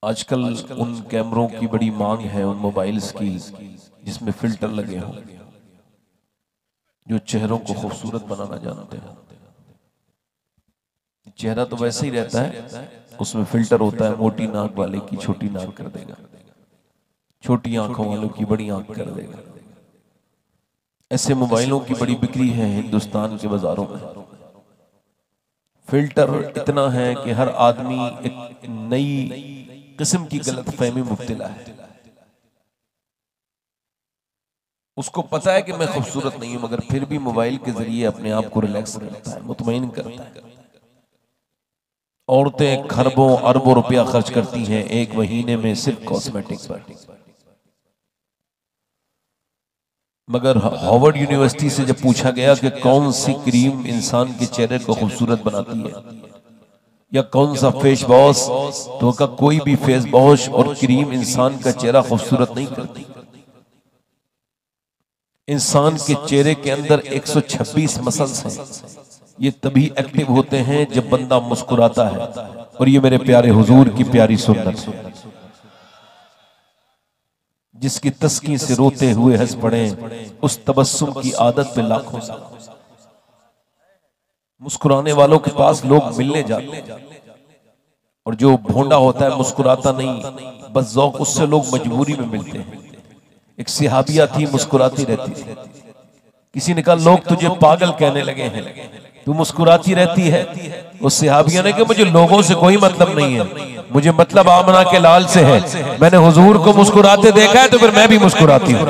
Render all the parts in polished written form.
आजकल उन कैमरों की बड़ी मांग है, उन मोबाइल्स की जिसमें फिल्टर लगे हों, जो चेहरों को खूबसूरत बनाना जानते हैं। चेहरा तो वैसे ही रहता है, उसमें फिल्टर होता है। मोटी नाक वाले की छोटी नाक कर देगा, छोटी आंखों वालों की बड़ी आंख कर देगा। ऐसे मोबाइलों की बड़ी बिक्री है हिंदुस्तान के बाजारों में। फिल्टर इतना है कि हर आदमी एक नई किस्म की गलतफहमी मुब्तला है। उसको पता है कि मैं खूबसूरत नहीं हूं, मगर फिर भी मोबाइल के जरिए अपने आप को रिलैक्स करता है, मुतमईन करता है। औरतें खरबों अरबों रुपया खर्च करती हैं एक महीने में सिर्फ कॉस्मेटिक पर। मगर हार्वर्ड यूनिवर्सिटी से जब पूछा गया कि कौन सी क्रीम इंसान के चेहरे को खूबसूरत बनाती है या कौन सा फेस वॉश, तो का कोई भी फेस वॉश और क्रीम इंसान का चेहरा खूबसूरत नहीं करती। इंसान के चेहरे के अंदर 126 मसल्स हैं। ये तभी एक्टिव होते हैं जब बंदा मुस्कुराता है, और ये मेरे प्यारे हुजूर की प्यारी सुन्नत है। जिसकी तस्कीन से रोते हुए हंस पड़े, उस तबस्सुम की आदत पे लाखों साल। मुस्कुराने वालों के पास लोग मिलने जाते हैं, और जो भोंडा होता है मुस्कुराता नहीं, बस ज़ौक़, उससे लोग मजबूरी में मिलते हैं। एक सिहाबिया थी, मुस्कुराती रहती थी। किसी ने कहा लोग तुझे पागल कहने लगे हैं, तू मुस्कुराती रहती है। उस सिहाबिया ने कहा मुझे लोगों से कोई मतलब नहीं है, मुझे मतलब आमना के लाल से है। मैंने हुजूर को मुस्कुराते देखा है तो फिर मैं भी मुस्कुराती हूं।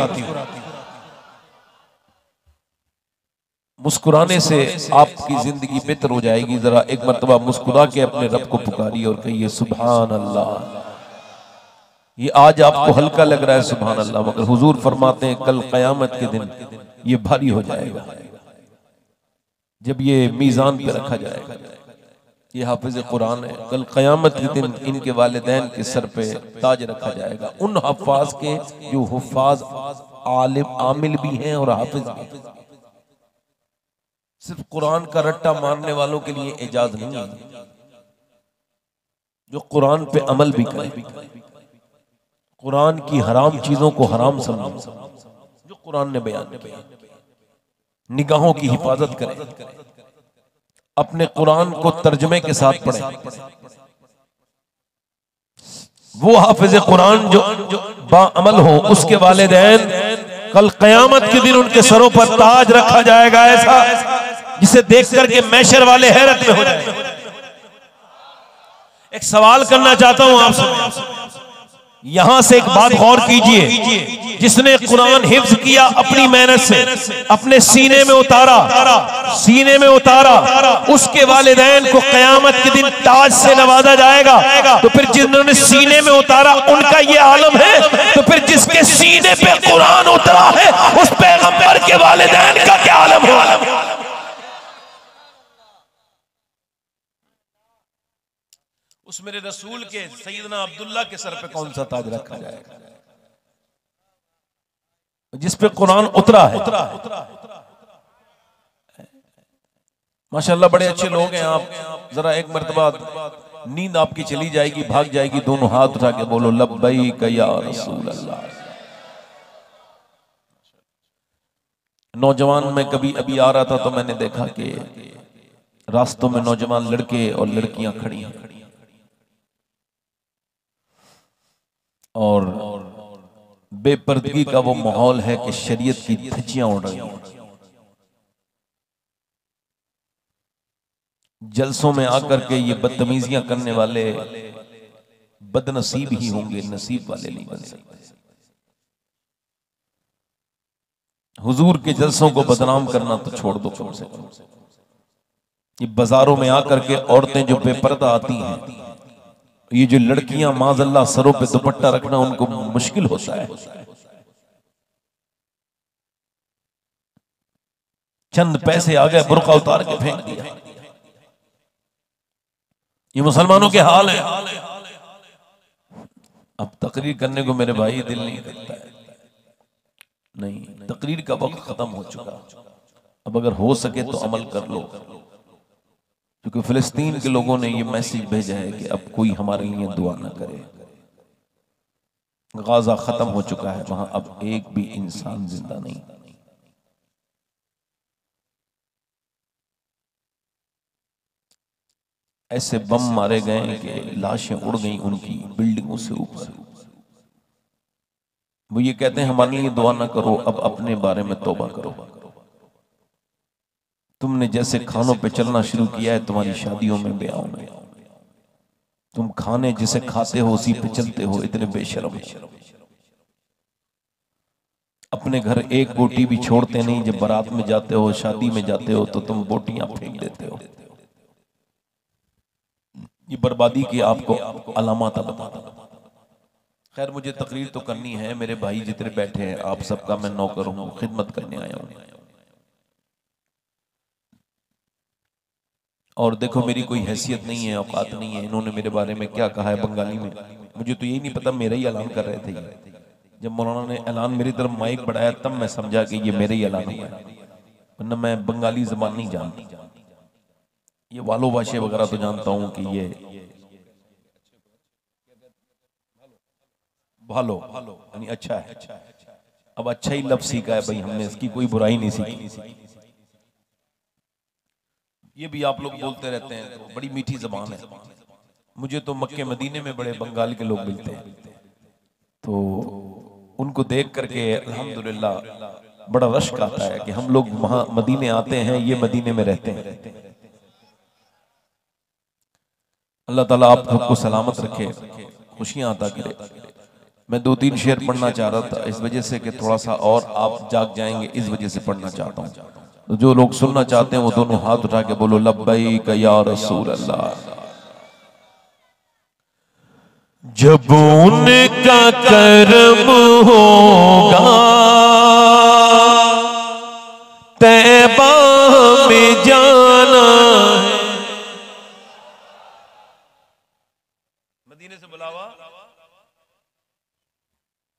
मुस्कुराने से आपकी जिंदगी बेहतर हो जाएगी। जरा एक मर्तबा मुस्कुरा के अपने रब को पुकारिए और कहिए सुभान अल्लाह। ये आज आपको हल्का लग रहा है सुभान अल्लाह, मगर हुजूर फरमाते हैं कल क़यामत के दिन ये भारी हो जाएगा। जब ये मीज़ान पे रखा जाएगा, ये हाफिज़ कुरान है, कल क़यामत के दिन इनके वालिदैन के सर पे ताज रखा जाएगा। उन हफ़ाज़ के जो हुफ़ाज़ आलिम आमिल भी हैं और हाफिज भी। सिर्फ कुरान का रट्टा मारने वालों के लिए एजाज नहीं है, जो कुरान पे अमल भी करे, कुरान की हराम चीजों को हराम समझे, जो कुरान ने बयान किया, निगाहों की हिफाजत करें, अपने कुरान को तर्जमे के साथ पढ़ें। वो हाफिज कुरान जो बाअमल हो, उसके वालिदैन कल क़यामत के दिन उनके सरों पर ताज रखा जाएगा, ऐसा जिसे देख करके मैशर वाले हैरत में हो जाए। एक सवाल करना चाहता हूं आपसे, यहां से एक बात गौर कीजिए। जिसने कुरान हिफ्ज किया अपनी मेहनत से, अपने सीने में उतारा, उसके वालिदैन को क़यामत के दिन ताज से नवाजा जाएगा। तो फिर जिन्होंने सीने में उतारा उनका ये आलम है, तो फिर जिसके सीने पे कुरान उतरा है उस पैगंबर के वालिदैन का क्या आलम है? उस मेरे रसूल के सैयदना अब्दुल्ला के सर पे कौन सा ताज रखा जाएगा, जिस पे कुरान उतरा है। माशाल्लाह बड़े अच्छे लोग हैं आप। जरा एक मर्तबा नींद आपकी चली जाएगी, भाग जाएगी, दोनों हाथ उठा के बोलो लब्बैक या रसूल अल्लाह। नौजवान में कभी अभी आ रहा था तो मैंने देखा कि रास्तों में नौजवान लड़के और लड़कियां खड़ी हैं, और बेपर्दगी का वो माहौल है कि शरीयत की धज्जियां उड़ रही हैं। जलसों में आकर के ये बदतमीजियां करने वाले बदनसीब ही होंगे, नसीब वाले नहीं बन सकते। हुजूर के जलसों को बदनाम करना तो छोड़ दो कम से कम। ये बाजारों में आकर के औरतें जो बेपर्दा आती हैं, ये जो लड़कियां माज़अल्लाह सरों पे दुपट्टा रखना उनको मुश्किल होता है। चंद पैसे आ गए, बुर्का उतार के फेंक दिया। ये मुसलमानों के हाल है। अब तकरीर करने को मेरे भाई दिल नहीं करता है। नहीं, तकरीर का वक्त खत्म हो चुका। अब अगर हो सके तो अमल कर लो, क्योंकि फिलिस्तीन के लोगों ने ये मैसेज भेजा है कि अब कोई हमारे लिए दुआ ना करे। गाजा खत्म हो चुका है, वहां अब एक भी इंसान जिंदा नहीं। ऐसे बम मारे गए कि लाशें उड़ गई उनकी बिल्डिंगों से ऊपर। वो ये कहते हैं हमारे लिए दुआ ना करो, अब अपने बारे में तौबा करो। तुमने जैसे खानों पे चलना शुरू किया है, तुम्हारी शादियों में, ब्याहों में, तुम खाने जिसे खाते हो उसी पे चलते हो। इतने बेशर्म। अपने घर एक बोटी भी छोड़ते नहीं। जब बारात में जाते हो, शादी में जाते हो, तो तुम बोटियां फेंक देते हो। ये बर्बादी की आपको अलामत बताता। खैर, मुझे तकरीर तो करनी है। मेरे भाई जितने बैठे हैं, आप सबका मैं नौकर हूं, खिदमत करने आया हूं। और देखो, मेरी कोई हैसियत नहीं है, औकात नहीं है। इन्होंने मेरे बारे में क्या कहा है बंगाली में, मुझे तो यही नहीं पता। मेरा ही ऐलान कर रहे थे। जब मौलाना ने ऐलान मेरी तरफ माइक बढ़ाया, तब मैं समझा कि ये मेरे ही ऐलान हुआ है, वरना मैं बंगाली जबान नहीं जानती। ये वालो वाशे वगैरह तो जानता हूं कि ये भालो यानी अच्छा है। अब अच्छा ही लफ्ज़ सीखा है भाई हमने, इसकी कोई बुराई नहीं सीखी। ये भी आप लोग बोलते रहते हैं, तो बड़ी मीठी जबान है। मुझे तो मक्के मदीने में बड़े बंगाल के लोग मिलते हैं, तो उनको देख करके अल्हम्दुलिल्लाह बड़ा रश्क आता है कि हम लोग वहां मदीने आते हैं, ये मदीने में रहते हैं। अल्लाह ताला आप सबको सलामत रखे, खुशियां अता करे। मैं 2-3 शेर पढ़ना चाह रहा था, इस वजह से कि थोड़ा सा और आप जाग जाएंगे, इस वजह से पढ़ना चाहता हूँ। तो जो लोग सुनना चाहते हैं वो दोनों हाथ उठा के बोलो लब्बैक या रसूल अल्लाह। जब उनका करम होगा तैबा में जाना है। मदीने से बुलावा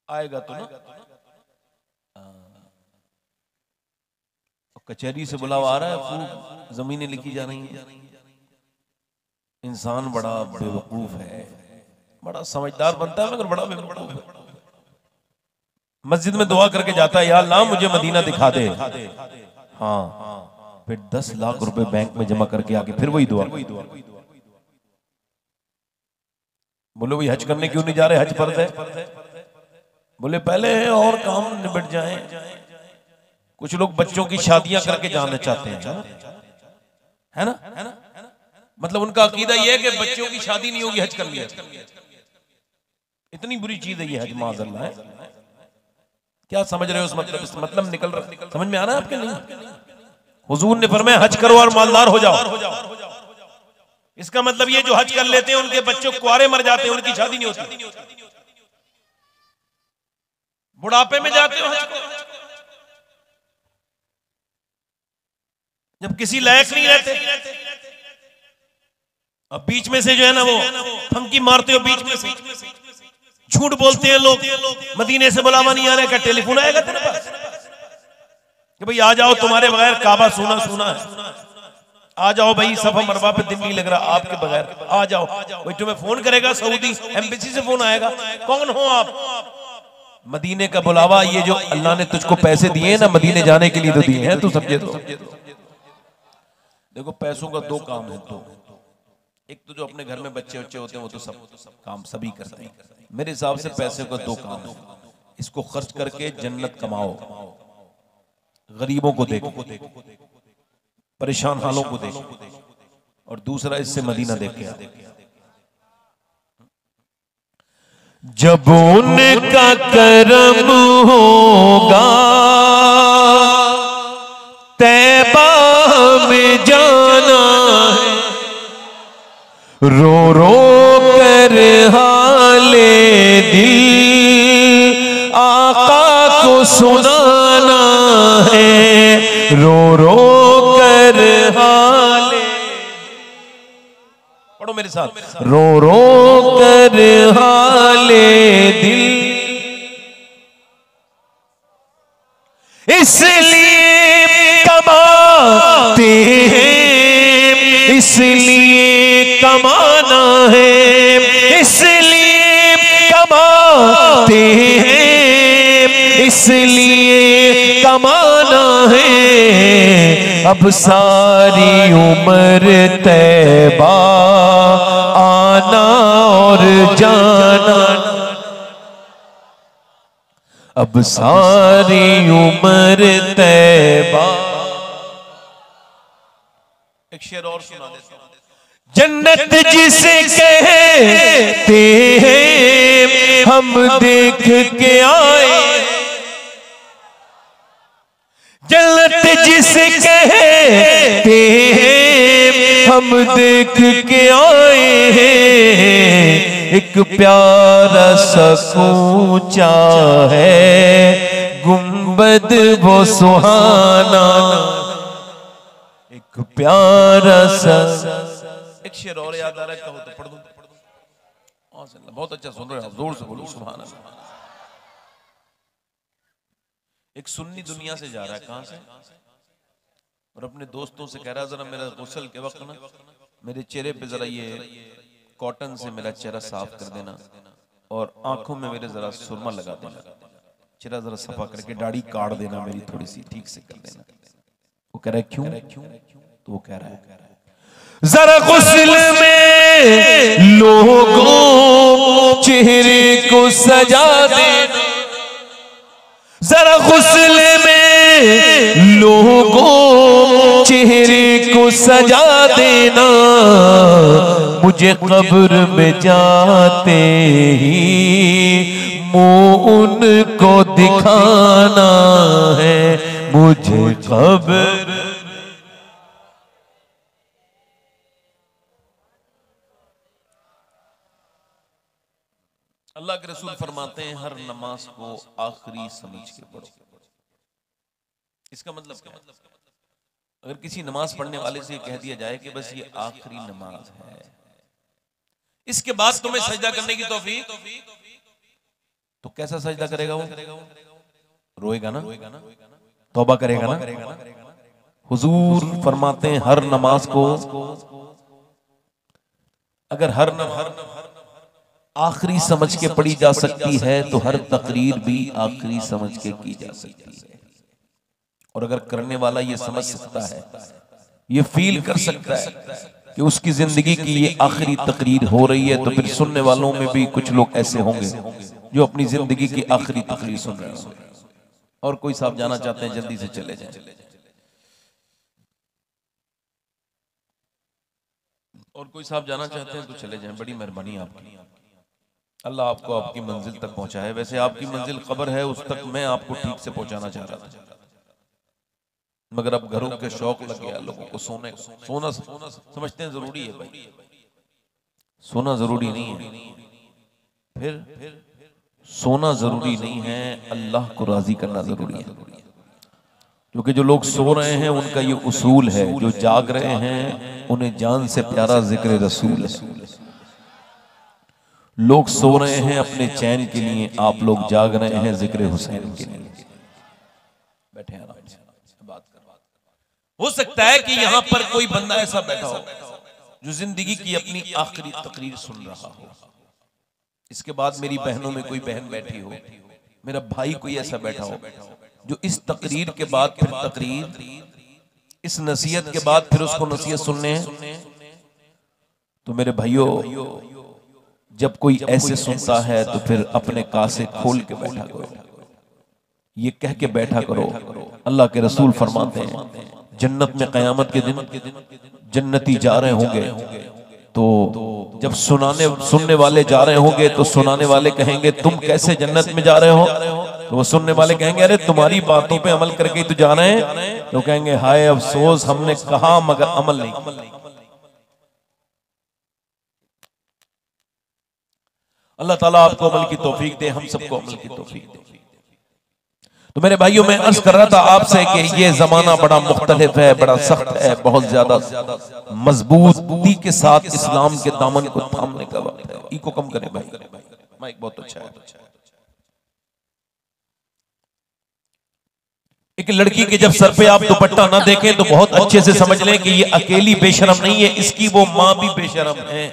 आएगा तो ना, कचहरी से बुलावा आ रहा है, खूब जमीनें लिखी जा रही हैं। इंसान बड़ा बेवकूफ है, बड़ा समझदार बनता है मगर बड़ा बेवकूफ है। मस्जिद में दुआ करके जाता है, या अल्लाह मुझे मदीना दिखा दे। हाँ, फिर 10 लाख रुपए बैंक में जमा करके आके फिर वही दुआ। बोले वही हज करने क्यों नहीं जा रहे, हज फर्ज है। बोले पहले और काम निबट जाए। कुछ लोग बच्चों की शादियां करके जाना चाहते हैं, है ना। मतलब उनका अकीदा यह है कि बच्चों की शादी नहीं होगी, हज कर लिया। इतनी बुरी चीज है ये हज, माज़अल्लाह है। क्या समझ रहे हो उस मतलब निकल रहा, समझ में आ रहा है आपके? नहीं। हुजूर ने फरमाया हज करो और मालदार हो जाओ। इसका मतलब ये जो हज कर लेते हैं उनके बच्चों कुआरे मर जाते हैं, उनकी शादी नहीं होती। बुढ़ापे में जाते हो हज को, जब किसी लायक नहीं रहते। अब बीच में से जो है ना वो फंकी मारते हो, बीच में से झूठ बोलते हैं लोग। मदीने से बुलावा नहीं आने का, टेलीफोन आएगा तेरे पास कि भाई आ जाओ, तुम्हारे बगैर काबा सुना सुना है, आ जाओ भाई, सफा मरवा पे दिन नहीं लग रहा आपके बगैर, आ जाओ। कोई तुम्हें फोन करेगा, सऊदी एम्बेसी से फोन आएगा, कौन हो आप? मदीने का बुलावा, ये जो अल्लाह ने तुझको पैसे दिए ना मदीने जाने के लिए तो दिए हैं, तू समझे तो। देखो पैसों का 2 काम है। तो एक तो जो अपने घर में बच्चे बच्चे होते हैं वो तो सब काम सभी करते हैं। मेरे हिसाब से पैसे का 2 काम है। इसको खर्च करके जन्नत कमाओ, गरीबों को देखो, परेशान हालों को देखो, और दूसरा इससे मदीना देख के। जब उनका करम होगा तैबा में जाना है, रो रो कर हाले दिल आका को सुनाना है, रो रो कर हाले। पढ़ो मेरे साथ, रो रो कर हाले दिल, इसलिए कमाते हैं, इसलिए कमाना है, इसलिए कमा कमाते हैं इसलिए कमाना है, अब सारी उम्र तैबा आना और जाना, अब सारी उम्र तैबा। एक शेर और सुना देता हूं। जन्नत जिसे कहते हैं हम देख के आए, जन्नत जिसे कहते हैं हम देख के आए हैं, एक प्यारा सा ऊंचा है गुंबद वो सुहाना, एक प्यारा सा। एक शेर और याद आ रहा है, कहो तो पढ़ दूं। बहुत अच्छा सुन रहे हो, जोर से बोलो सुभान अल्लाह। एक सुन्नी दुनिया से जा रहा है, कहां से, और अपने दोस्तों से कह रहा है जरा मेरा गुस्ल के वक्त ना मेरे चेहरे पे जरा ये कॉटन से मेरा चेहरा साफ कर देना और आंखों में मेरे जरा सुरमा लगा देना, चेहरा जरा सफा करके दाढ़ी काट देना मेरी थोड़ी सी ठीक से कर देना। वो कह रहा है क्यों? तो वो कह रहा है जरा गुस्ल में लोगों चेहरे को सजा देना, जरा गुस्ल में लोगों चेहरे को सजा देना, मुझे कब्र में जाते ही मुंह उनको दिखाना है, मुझे कब्र। अल्लाह के रसूल फरमाते हैं हर नमाज को आखिरी समझ के पढ़ो। इसका मतलब क्या है? अगर किसी नमाज पढ़ने वाले से कह दिया जाए कि बस ये आखिरी नमाज है, इसके बाद तुम्हें सजदा करने की तौफीक, तो कैसा सजदा करेगा वो? रोएगा ना, तौबा करेगा ना। हुजूर फरमाते हैं हर नमाज को अगर हर आखिरी समझ के पढ़ी जा सकती है तो हर तकरीर भी आखिरी समझ के की जा सकती है। और अगर करने वाला ये समझ सकता है, ये फील कर सकता है कि उसकी जिंदगी की ये आखिरी तकरीर हो रही है, तो फिर सुनने वालों में भी कुछ लोग ऐसे होंगे जो अपनी जिंदगी की आखिरी तकरीर सुन रहे होंगे। और कोई साहब जाना चाहते हैं जल्दी से चले जाएं, और कोई साहब जाना चाहते हैं तो चले जाएं। बड़ी मेहरबानी आपकी, अल्लाह आपको आपकी मंजिल तक पहुंचाए। वैसे आपकी मंजिल कब्र है, उस तक मैं आपको ठीक से पहुंचाना चाह रहा था, मगर अब घरों के शौक लग गया लोगों को। सोना समझते हैं जरूरी है भाई, सोना जरूरी नहीं है। फिर सोना जरूरी नहीं है, अल्लाह को राजी करना जरूरी है। क्योंकि जो लोग सो रहे हैं उनका ये उसूल है, जो जाग रहे हैं उन्हें जान से प्यारा जिक्र रसूल है। लोग सो रहे हैं अपने चैन के लिए, आप लोग जाग रहे हैं जिक्र हुसैन के लिए। बैठे आराम से बात कर। हो सकता है कि यहाँ पर कोई बंदा ऐसा बैठा हो जो जिंदगी की अपनी आखिरी तकरीर सुन रहा हो। इसके बाद मेरी बहनों में कोई बहन बैठी हो, मेरा भाई कोई ऐसा बैठा हो जो इस तकरीर के बाद फिर तकरीर, इस नसीहत के बाद फिर उसको नसीहत सुनने हैं। तो मेरे भाइयों, जब कोई ऐसे सुनता है तो फिर अपने कासे खोल के बैठा करो, ये कह के बैठा करो। अल्लाह के रसूल फरमाते हैं जन्नत में कयामत के दिन जन्नती जा रहे होंगे, तो जब सुनने वाले जा रहे होंगे तो सुनाने वाले कहेंगे तुम कैसे जन्नत में जा रहे हो? तो वो सुनने वाले कहेंगे अरे तुम्हारी बातों पे अमल करके ही तो जा रहे हैं। तो कहेंगे हाय अफसोस, हमने कहा मगर अमल नहीं। अल्लाह ताला आपको अमल की तौफीक दे, हम सबको अमल की तौफीक दे। तो मेरे भाइयों, मैं अर्ज कर रहा था आपसे कि ये जमाना बड़ा मुख्तलिफ है, बड़ा सख्त है, बहुत ज्यादा मजबूती के साथ इस्लाम के दामन को थामने का वक्त है। इको कम करें भाई, माइक बहुत अच्छा है। एक लड़की के जब सर पे आप दुपट्टा ना देखें तो बहुत अच्छे से समझ लें कि ये अकेली बेशरम नहीं है, इसकी वो माँ भी बेशरम है।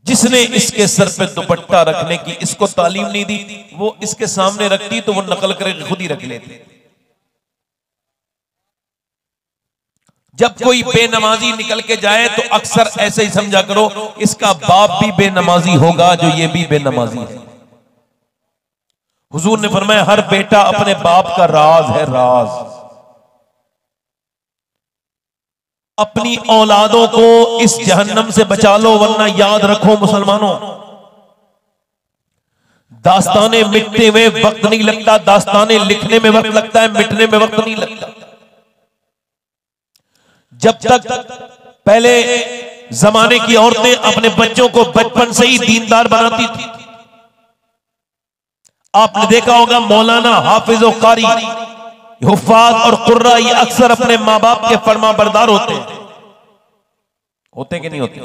जिसने इसके सर पे दुपट्टा रखने की इसको तालीम नहीं दी, वो इसके सामने रखती तो वो नकल करके खुद ही रख लेते। जब कोई बेनमाजी निकल के जाए तो अक्सर ऐसे ही समझा करो इसका बाप भी बेनमाजी होगा जो ये भी बेनमाजी है। हुजूर ने फरमाया हर बेटा अपने बाप का राज है, राज। अपनी औलादों को इस जहन्नम से बचा लो, वरना याद रखो मुसलमानों, दास्ताने मिटने में वक्त नहीं लगता, दास्ताने लिखने में वक्त लगता है, मिटने में वक्त नहीं लगता। जब तक पहले जमाने की औरतें अपने बच्चों को बचपन से ही दीनदार बनाती थी। आपने देखा होगा मौलाना, हाफिज और कारी, हुफ्फाज और कुर्रा ये अक्सर अपने माँ बाप के फरमा बरदार होते हैं। होते कि नहीं होते?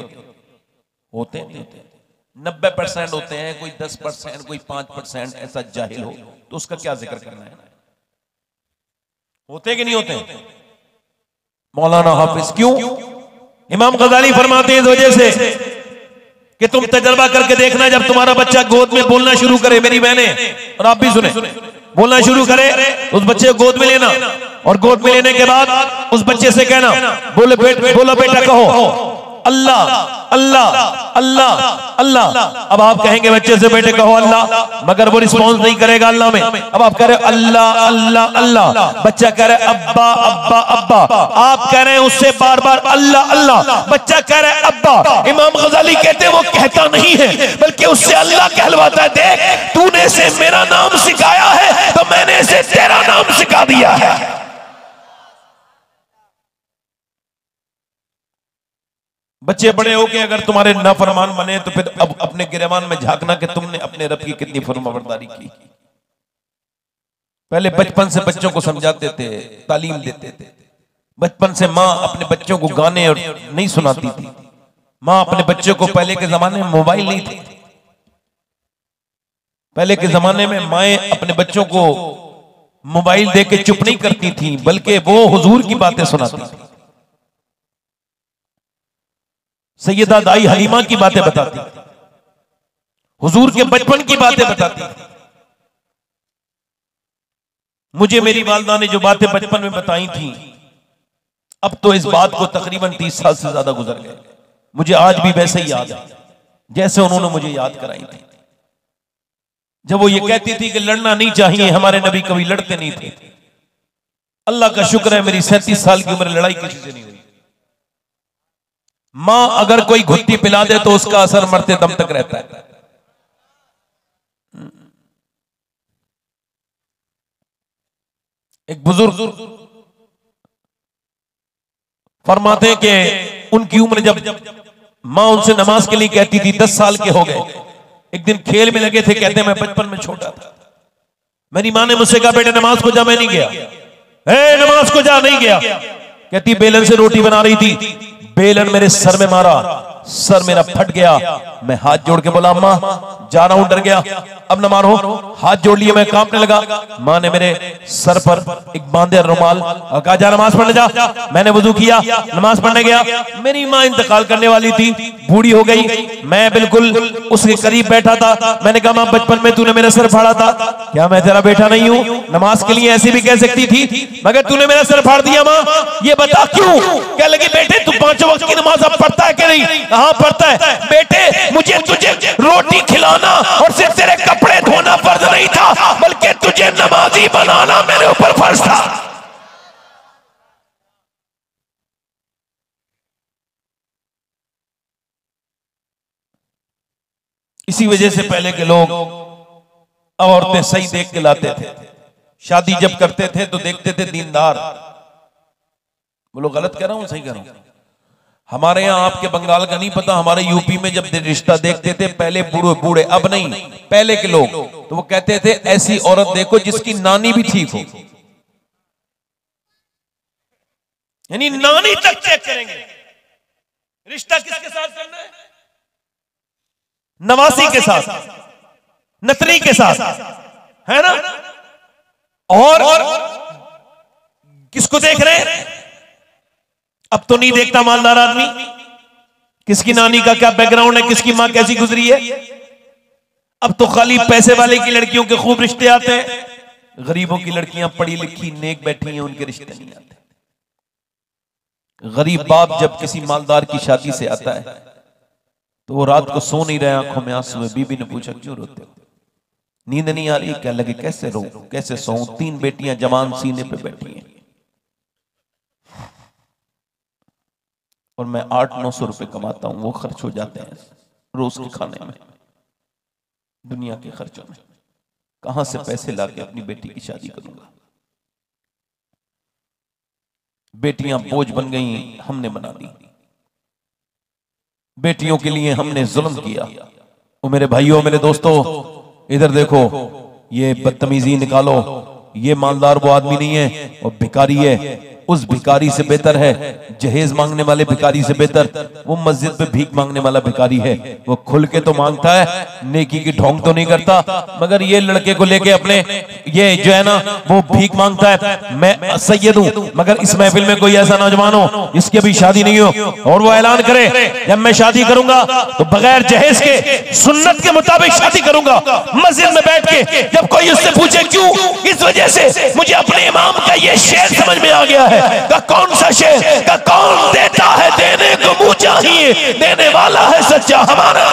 होते नहीं होते। 90% होते हैं, कोई 10%, कोई 5% ऐसा जाहिल हो तो उसका क्या जिक्र करना है। होते कि नहीं होते? मौलाना हाफिज क्यों? इमाम गजाली फरमाते हैं इस वजह से कि तुम तजर्बा करके देखना, जब तुम्हारा बच्चा गोद में बोलना शुरू करे, मेरी बहनें और आप भी सुने, बोलना शुरू करे, उस बच्चे को गोद में लेना और गोद में लेने के बाद उस बच्चे से कहना बोलो बेटा कहो अल्लाह अल्लाह अल्लाह अल्लाह। अब आप कहेंगे बच्चे से बेटे कहो अल्लाह, मगर वो रिस्पॉन्स नहीं करेगा अल्लाह में। अब आप कह रहे अल्लाह अल्लाह अल्लाह, बच्चा कह रहे अब्बा अब्बा अब्बा, आप कह रहे हैं उससे बार बार अल्लाह अल्लाह, बच्चा कह रहे अब्बा। इमाम गजाली कहते हैं वो कहता नहीं है बल्कि उससे अल्लाह कहलवाता है। देख तूने इसे मेरा नाम सिखाया है तो मैंने इसे तेरा नाम सिखा दिया है। बच्चे बड़े हो के अगर तुम्हारे नाफरमान बने तो फिर अब अपने गिरेबान में झांकना कि तुमने अपने रब की कितनी फरमाबरदारी की। पहले बचपन से बच्चों को समझाते थे, तालीम देते थे। बचपन से माँ अपने बच्चों को गाने और नहीं सुनाती थी। माँ अपने बच्चों को, पहले के जमाने में मोबाइल नहीं थे, पहले के जमाने में माएं अपने बच्चों को मोबाइल दे के चुप नहीं करती थी, बल्कि वो हुजूर की बातें सुनाती थी, सैयदा दाई हलीमा की बातें बताती, हुजूर के बचपन की बातें बताती। मुझे मेरी वालिदा ने जो बातें बचपन में बताई थी, अब तो इस बात को तकरीबन 30 साल से ज्यादा गुजर गए, मुझे आज भी वैसे ही याद है जैसे उन्होंने मुझे याद कराई थी। जब वो ये कहती थी कि लड़ना नहीं चाहिए, हमारे नबी कभी लड़ते नहीं थे। अल्लाह का शुक्र है मेरी 37 साल की उम्र लड़ाई किसी से नहीं हुई। मां अगर कोई घुट्टी पिला दे तो उसका असर मरते दम तक रहता है। एक बुजुर्ग फरमाते हैं कि उनकी उम्र जब मां उनसे नमाज के लिए कहती थी 10 साल के हो गए। एक दिन खेल में लगे थे, कहते मैं बचपन में छोटा था, मेरी मां ने मुझसे कहा बेटे नमाज को जा, मैं नहीं गया। नमाज को जा, नहीं गया। कहती बेलन से रोटी बना रही थी, बेलन मेरे सर में मारा, सर मेरा फट गया। मैं हाथ जोड़ के बोला अम्मा जा रहा हूं, डर गया, अब न मारो। हाथ जोड़ लिए, मैं कांपने लगा। मां ने मेरे सर पर एक बांधे रुमाल और कहा जा नमाज पढ़ने जा। मैंने वुजू किया, नमाज पढ़ने गया। मेरी मां इंतकाल करने वाली थी, बूढ़ी हो गई। मैं बिल्कुल उसके करीब बैठा था। मैंने कहा मां बचपन में तूने मेरा सर फाड़ा था, क्या मैं तेरा बेटा नहीं हूं? नमाज के लिए ऐसी भी कह सकती थी, मगर तूने मेरा सर फाड़ दिया मां, ये बता क्यों? क्या लगी बेटे तू 5 वक्त की नमाज अब पढ़ता है कि नहीं? हाँ पढ़ता है। बेटे मुझे तुझे रोटी खिलाना और सिर्फ तेरे कपड़े धोना फर्ज नहीं था, बल्कि तुझे नमाजी बनाना मेरे ऊपर फर्ज था। इसी वजह से पहले के लोग औरतें सही देख के लाते थे। शादी जब करते थे तो देखते थे दीनदार। बोलो गलत कह रहा हूं सही कह रहा हूं? हमारे यहाँ, आपके बंगाल का नहीं पता, हमारे यूपी में जब रिश्ता देखते थे पहले बूढ़े बूढ़े, अब नहीं, पहले के लोग, तो वो कहते थे ऐसी औरत देखो जिसकी नानी भी ठीक हो, यानी नानी तक चेक करेंगे। रिश्ता किसके साथ करना है? नवासी के साथ, नतनी के साथ, है ना? और किसको देख रहे हैं? अब तो नहीं देखता मालदार आदमी, किसकी नानी का क्या बैकग्राउंड है, किसकी माँ कैसी गुजरी है। अब तो खाली पैसे वाले की लड़कियों के खूब रिश्ते आते हैं, गरीबों की लड़कियां पढ़ी लिखी नेक बैठी हैं, उनके रिश्ते नहीं आते। गरीब बाप जब किसी मालदार की शादी से आता है तो वो रात को सो नहीं रहे, आंखों में आंसू है। बीबी ने पूछा क्यों रोते हो, नींद नहीं आ रही, क्या लगे कैसे रो कैसे सो। 3 बेटियां जवान सीने पे बैठी हैं और मैं 800-900 रुपए कमाता हूं, वो खर्च हो जाते हैं रोज के खाने में, दुनिया के खर्चों में। कहां से पैसे लाके अपनी बेटी की शादी करूंगा। बेटियां बोझ बन गई, हमने बना दी। बेटियों के लिए हमने जुल्म किया। ओ मेरे भाइयों, मेरे दोस्तों, इधर देखो, ये बदतमीजी निकालो। ये मालदार वो आदमी नहीं है, वो भिखारी है। उस भिखारी से बेहतर है, जहेज मांगने वाले भिखारी से बेहतर वो मस्जिद पे भीख मांगने वाला भिखारी है। वो खुल के तो मांगता है, नेकी की ढोंग तो नहीं करता। मगर ये लड़के को लेके अपने ये जो है ना वो भीख मांगता है। मैं सैयद हूं, मगर इस महफिल में कोई ऐसा नौजवान हो जिसकी अभी शादी नहीं हो और वो ऐलान करे जब मैं शादी करूंगा तो बगैर जहेज के सुन्नत के मुताबिक शादी करूंगा, मस्जिद में बैठ के। जब कोई उससे पूछे क्यों, इस वजह से मुझे अपने इमाम का ये शेर समझ में आ गया है। का कौन सा शेर, का कौन देता है देने को मुंह चाहिए, देने वाला है सच्चा हमारा,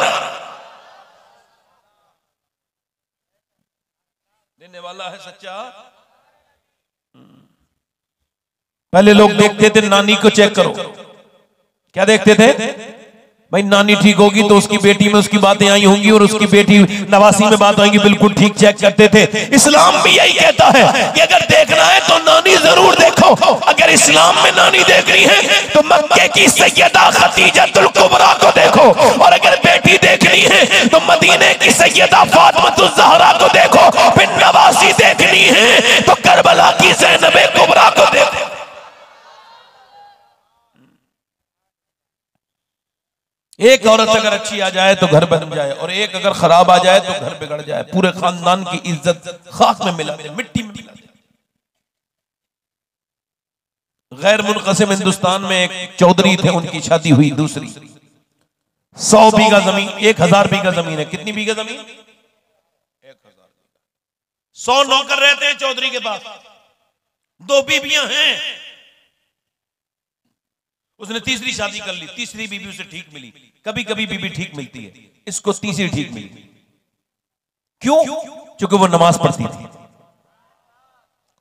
देने वाला है सच्चा। पहले लोग देखते थे नानी को चेक करो, क्या देखते थे भाई, नानी ठीक होगी तो उसकी बेटी में उसकी बातें आई होंगी और उसकी बेटी नवासी में बात आएंगी, बिल्कुल ठीक चेक करते थे। इस्लाम भी यही कहता है कि अगर देखना है तो नानी जरूर देखो। अगर इस्लाम में नानी देखनी है तो मक्के की सैयदा खदीजतुल कुबरा को देखो, और अगर बेटी देखनी है तो मदीने की सैयदा फातिमातुज़ ज़हरा को देखो। फिर नवासी देखनी है तो करबला की ज़ैनब कुबरा को देखो। एक औरत अगर अच्छी आ जाए तो घर बन जाए, और एक अगर खराब आ जाए तो घर बिगड़ जाए, पूरे खानदान की इज्जत खाक में मिला जाए, मिट्टी में मिला जाए। गैर मुनक़सिम हिंदुस्तान में एक चौधरी थे, उनकी शादी हुई दूसरी। 100 बीघा जमीन, 1000 बीघा जमीन है। कितनी बीघा जमीन? 1000। 100 नौकर रहते हैं चौधरी के पास, 2 बीबियां हैं। उसने तीसरी शादी कर ली, तीसरी बीबी उसे ठीक मिली। कभी कभी बीबी ठीक मिलती है, इसको तीसरी ठीक मिली। क्यों? क्योंकि वो नमाज पढ़ती थी,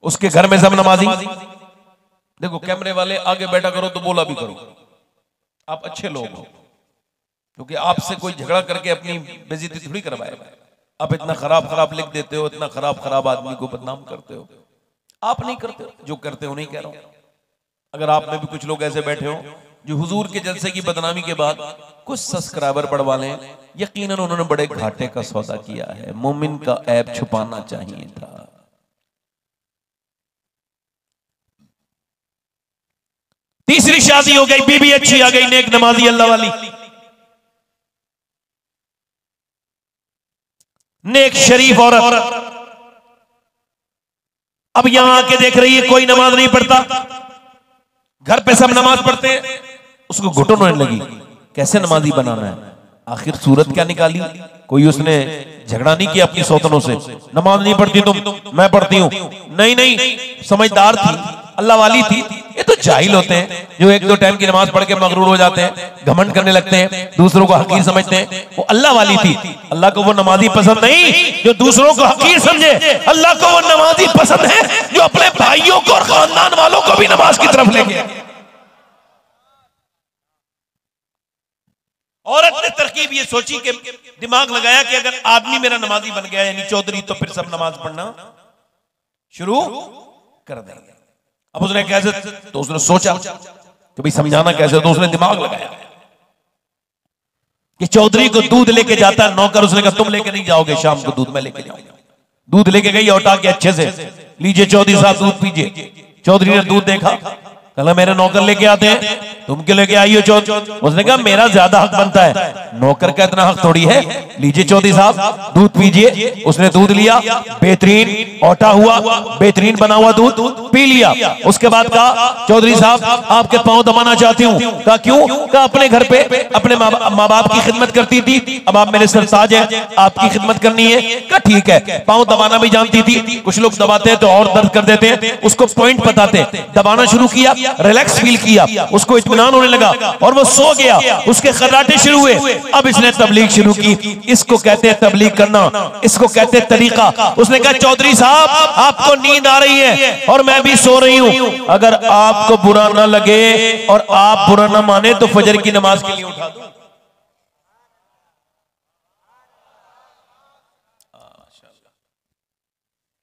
उसके घर में सब नमाजी। देखो कैमरे वाले आगे बैठा करो तो बोला भी करो, आप अच्छे लोग हो, क्योंकि आपसे कोई झगड़ा करके अपनी बेइज्जती थोड़ी करवाए। आप इतना खराब खराब लिख देते हो, इतना खराब खराब आदमी को बदनाम करते हो। आप नहीं करते हो, जो करते हो नहीं कह रहा हूं। अगर आप में भी कुछ लोग ऐसे बैठे हो जो हुजूर के जलसे की बदनामी के बाद कुछ सब्सक्राइबर बढ़वा लें, यकीनन उन्होंने बड़े घाटे का सौदा किया है। मोमिन का ऐब छुपाना चाहिए था। तीसरी शादी हो गई, बीबी अच्छी आ गई, नेक नमाजी अल्लाह वाली, नेक शरीफ औरत। अब यहां आके देख रही है कोई नमाज नहीं पढ़ता, घर पे सब नमाज पढ़ते हैं। उसको घुटन होने लगी, कैसे नमाजी बनाना है। आखिर सूरत क्या निकाली? कोई उसने झगड़ा नहीं किया अपनी सौतनों से, नमाज नहीं पढ़ती तुम, मैं पढ़ती हूं। नहीं नहीं, समझदार थी, अल्लाह वाली थी। ये तो जाहिल होते हैं जो 1-2 टाइम की नमाज पढ़ के मगरूर हो जाते हैं, घमंड करने लगते हैं, दूसरों को हकीर समझते हैं। वो अल्लाह वाली थी, अल्लाह को वो नमाजी पसंद नहीं जो दूसरों को हकीर समझे। अल्लाह को वो नमाजी पसंद है जो अपने भाइयों को और खानदान वालों को भी नमाज की तरफ ले गया। औरत ने तरकीब ये सोची कि दिमाग लगाया कि अगर आदमी मेरा नमाजी बन गया यानी चौधरी, तो फिर सब नमाज पढ़ना शुरू कर देंगे। अब उसने कैसे, तो उसने सोचा कि भाई समझाना कैसे, तो उसने दिमाग लगाया कि चौधरी को दूध लेके जाता है नौकर। उसने कहा तुम लेके नहीं जाओगे, शाम को दूध मैं लेके जाऊंगा। दूध लेके गई, उठा के अच्छे से, लीजिए चौधरी साहब दूध पीजिए। चौधरी ने दूध देखा, कहला मेरे नौकर लेके आते हैं, तुम क्यों लेके आई हो चौधरी? उसने कहा मेरा ज्यादा हक बनता है। नौकर का इतना हक थोड़ी है, लीजिए चौधरी साहब दूध पीजिए। उसने दूध लिया, बेहतरीन औटा हुआ बेहतरीन बना हुआ दूध पी लिया। उसके बाद कहा चौधरी साहब आपके पांव दबाना चाहती हूँ। कहा क्यों? कहा अपने घर पे अपने माँ बाप की खिदमत करती थी, अब आप मेरे सरताज हैं, आपकी खिदमत करनी है। कहा ठीक है। पांव दबाना भी जानती थी, कुछ लोग दबाते हैं तो और दर्द कर देते हैं, उसको पॉइंट बताते। दबाना शुरू किया, रिलैक्स फील किया, उसको इत्मीनान होने लगा और वो सो गया। उसके खर्राटे शुरू हुए। अब इसने तबलीग शुरू की। इसको कहते हैं तबलीग करना, इसको कहते हैं तरीका। उसने कहा चौधरी साहब आपको नींद आ रही है और मैं भी सो रही हूं, अगर आपको बुरा ना लगे और आप बुरा ना माने तो फजर की नमाज के लिए उठा दो।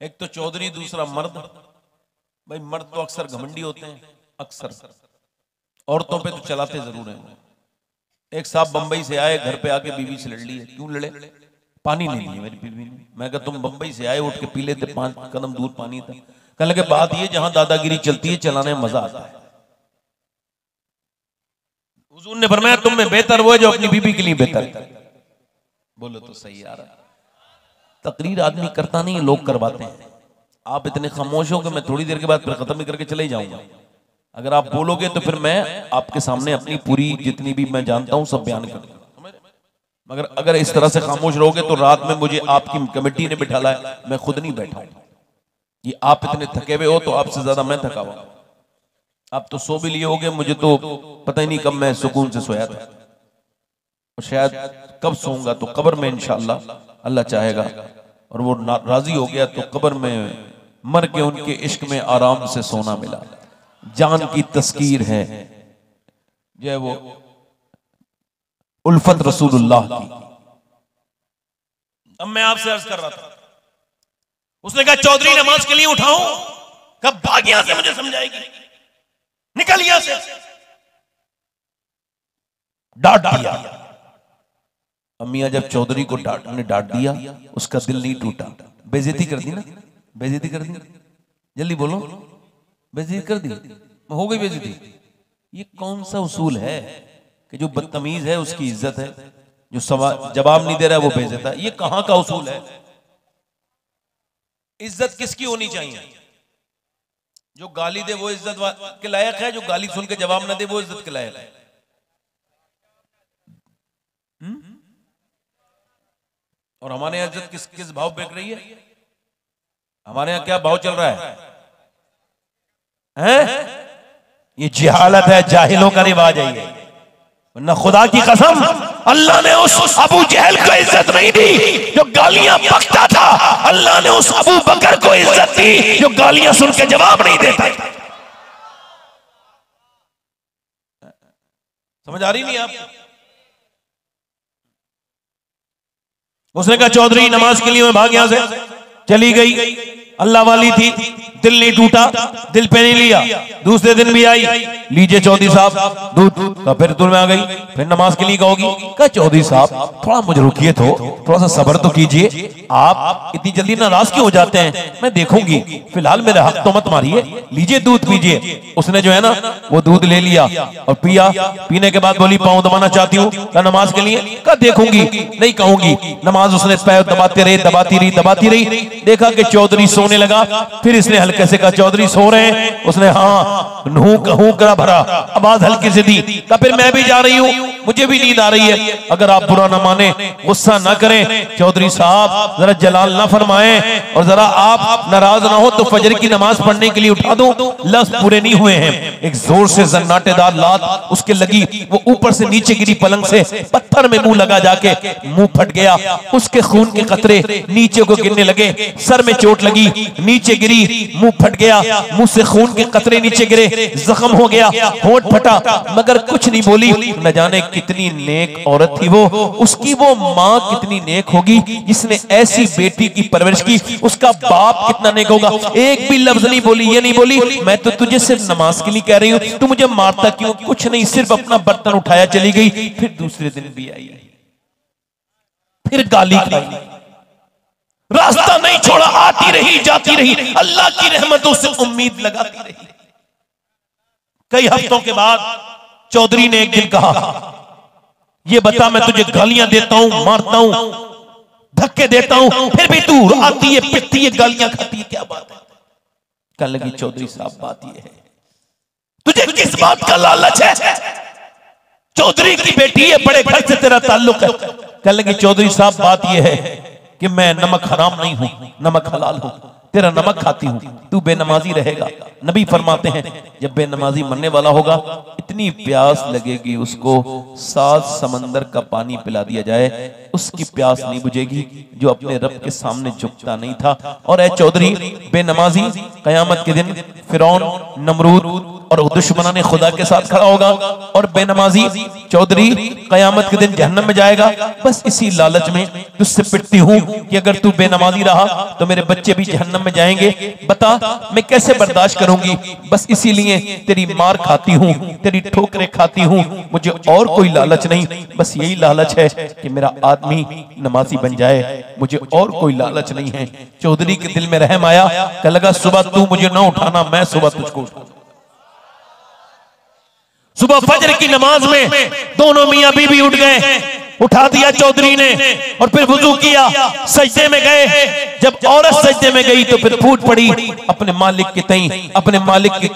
एक तो चौधरी, दूसरा मर्द। भाई मर्द तो अक्सर घमंडी होते हैं, अक्सर औरतों पे तो चलाते जरूर हैं। एक साहब बंबई से आए, घर पे आके बीवी से लड़ लिए। क्यों लड़े? पानी नहीं दिया मेरी बीवी ने। मैं कहा तुम बंबई से आए, उठ के पी लेते, 5 कदम दूर पानी था। कहने लगे बात ये जहां दादागिरी चलती है चलाने में मजा आता है। हुजूर ने फरमाया तुम में बेहतर वो है जो अपनी बीवी के लिए बेहतर है। बोलो तो सही आ रहा। तकरीर आदमी करता नहीं, लोग करवाते हैं। आप इतने खामोश हो कि मैं थोड़ी देर के बाद फिर खत्म ही करके चले ही जाऊंगा। अगर आप बोलोगे तो फिर मैं आपके सामने अपनी पूरी जितनी भी मैं जानता हूं सब बयान करूंगा। मगर अगर इस तरह से खामोश रहोगे तो रात में मुझे आपकी कमेटी ने बिठाला है, मैं खुद नहीं बैठा हूं। ये आप इतने थके हुए हो तो आपसे ज्यादा मैं थका हुआ। आप तो सो भी लिए होगे, मुझे तो पता ही नहीं कब मैं सुकून से सोया था। और शायद कब सोऊंगा तो कब्र में इंशाअल्लाह अल्लाह चाहेगा और वो राजी हो गया तो कब्र में मर के उनके इश्क में आराम से सोना मिला। जान की तस्कीर है जो है वो उल्फत रसूलुल्लाह की। अब मैं आपसे अर्ज कर रहा था, उसने कहा चौधरी नमाज के लिए उठाऊं? कब भाग यहां से, मुझे समझाएगी, निकल यहां से। डांट दिया। अम्मिया जब चौधरी को डांट दिया उसका दिल नहीं टूटा। बेइज्जती कर दी ना, बेइज्जती कर दी। जल्दी बोलो, बेइज्जती कर दी, हो गई बेइज्जती। ये कौन सा उसूल है कि जो बदतमीज है उसकी इज्जत है, जो जवाब नहीं दे रहा है वो बेइज्जत है? ये कहां का उसूल है? इज्जत किसकी होनी चाहिए? जो गाली दे वो इज्जत के लायक है, जो गाली सुन के जवाब न दे वो इज्जत के लायक है। और हमारे यहाँ इज्जत किस भाव बिक रही है? हमारे यहाँ क्या भाव चल रहा है? ये जिहालत है, जाहिलों का रिवाज है। वरना खुदा की कसम अल्लाह ने उस अबू जहल को इज्जत नहीं दी जो गालियां बकता था। अल्लाह ने उस अबू बकर को इज्जत दी जो गालियां सुन के जवाब नहीं देता। समझ आ रही नहीं आप? उसने कहा चौधरी नमाज के लिए मैं भाग यहां से चली गई। अल्लाह वाली थी, दिल नहीं टूटा, दिल पे नहीं लिया। दूसरे दिन भी आई, लीजिए चौधरी साहब दूध। तो फिर दूर में आ गई, फिर नमाज के लिए कहोगी। कहा चौधरी साहब थोड़ा मुझे रुकिए, तो थोड़ा सा सब्र तो कीजिए, आप इतनी जल्दी नाराज क्यों हो जाते हैं? मैं देखूंगी, फिलहाल मेरा हक तो मत मारिए, लीजिए दूध पीजिए। उसने जो है ना वो दूध ले लिया और पिया। पीने के बाद बोली पाँव दबाना चाहती हूँ नमाज के लिए। कहा देखूंगी, नहीं कहूंगी। नमाज उसने पैर दबाते रही, दबाती रही, दबाती रही। देखा कि चौधरी सोने लगा। फिर इसने हल्के से कहा चौधरी सो रहे हैं? उसने हाँ हूं करा भरा, आवाज हल्की से दी। कहा फिर मैं भी जा रही हूँ, मुझे भी नींद आ रही है। अगर आप बुरा ना माने, गुस्सा ना करें, चौधरी साहब जरा जलाल ना फरमाएं और जरा आप नाराज ना हो तो फजर की नमाज पढ़ने के लिए उठा दो। लफ्ज पूरे नहीं हुए हैं, एक जोर से जन्नाटेदार लात उसके लगी। वो ऊपर से नीचे गिरी पलंग से, पत्थर में मुंह लगा, जाके मुंह फट गया। उसके खून के कतरे नीचे को गिरने लगे। सर में चोट लगी, नीचे गिरी, मुंह फट गया, मुंह से खून के कतरे नीचे गिरे, जख्म हो गया, होंठ फटा, मगर कुछ नहीं बोली। न जाने कितनी नेक औरत थी वो, उसकी वो माँ कितनी नेक होगी जिसने ऐसी बेटी की परवरिश की। उसका बाप कितना नेक होगा। एक भी लफ्ज नहीं बोली, ये नहीं बोली मैं तो तुझे सिर्फ नमाज के लिए कह रही हूँ, तू मुझे मारता क्यों? कुछ नहीं, सिर्फ अपना बर्तन उठाया चली गई। फिर दूसरे दिन भी आई, फिर गाली खाई, रास्ता नहीं छोड़ा, आती रही जाती रही, अल्लाह की रहमतों से उम्मीद लगाती रही। कई हफ्तों के बाद चौधरी ने एक दिन कहा, ये बता मैं तुझे गालियां देता हूं, मारता हूं, धक्के देता हूं, फिर भी तू आती है, पिटती है, गालियां खाती है, क्या बात है? कहने लगी चौधरी साहब बात ये है, तुझे किस बात का लालच है? चौधरी की बेटी है, बड़े घर से तेरा ताल्लुक है। कहने लगी चौधरी साहब बात ये है कि मैं नमक हराम नहीं हूं, नमक हलाल हूं, तेरा नमक खाती हूं, तू बेनमाजी रहेगा। नबी फरमाते हैं जब बेनमाजी मरने वाला होगा, इतनी प्यास लगेगी उसको 7 समंदर का पानी पिला दिया जाए, उसकी प्यास नहीं बुझेगी जो अपने रब के सामने झुकता नहीं था। और ऐ चौधरी बेनमाजी, कयामत के दिन फिरौन, नमरूद और दुश्मनाने खुदा के साथ खड़ा होगा, और बेनमाजी चौधरी कयामत के दिन जहन्नम में जाएगा। बस इसी लालच में तुझसे पिटती हूं कि अगर तू बेनमाजी रहा तो मेरे बच्चे भी जहन्नम में जाएंगे, बता मैं कैसे बर्दाश्त करूंगी? बस इसीलिए तेरी मार खाती हूं, तेरी ठोकरें खाती हूं, मुझे और कोई लालच नहीं, बस यही लालच है कि मेरा आदमी नमाजी बन जाए, मुझे और कोई लालच नहीं है। चौधरी के दिल में रहम आया, कह लगा सुबह तू मुझे ना उठाना, मैं सुबह तुझको उठाऊंगा। सुबह फजर की नमाज में दोनों मियां बीवी उठ गए, उठा दिया चौधरी ने, और फिर वुजू किया, सजदे में गए। जब औरत सजदे में गई तो फिर फूट पड़ी अपने मालिक के तई, अपने मालिक के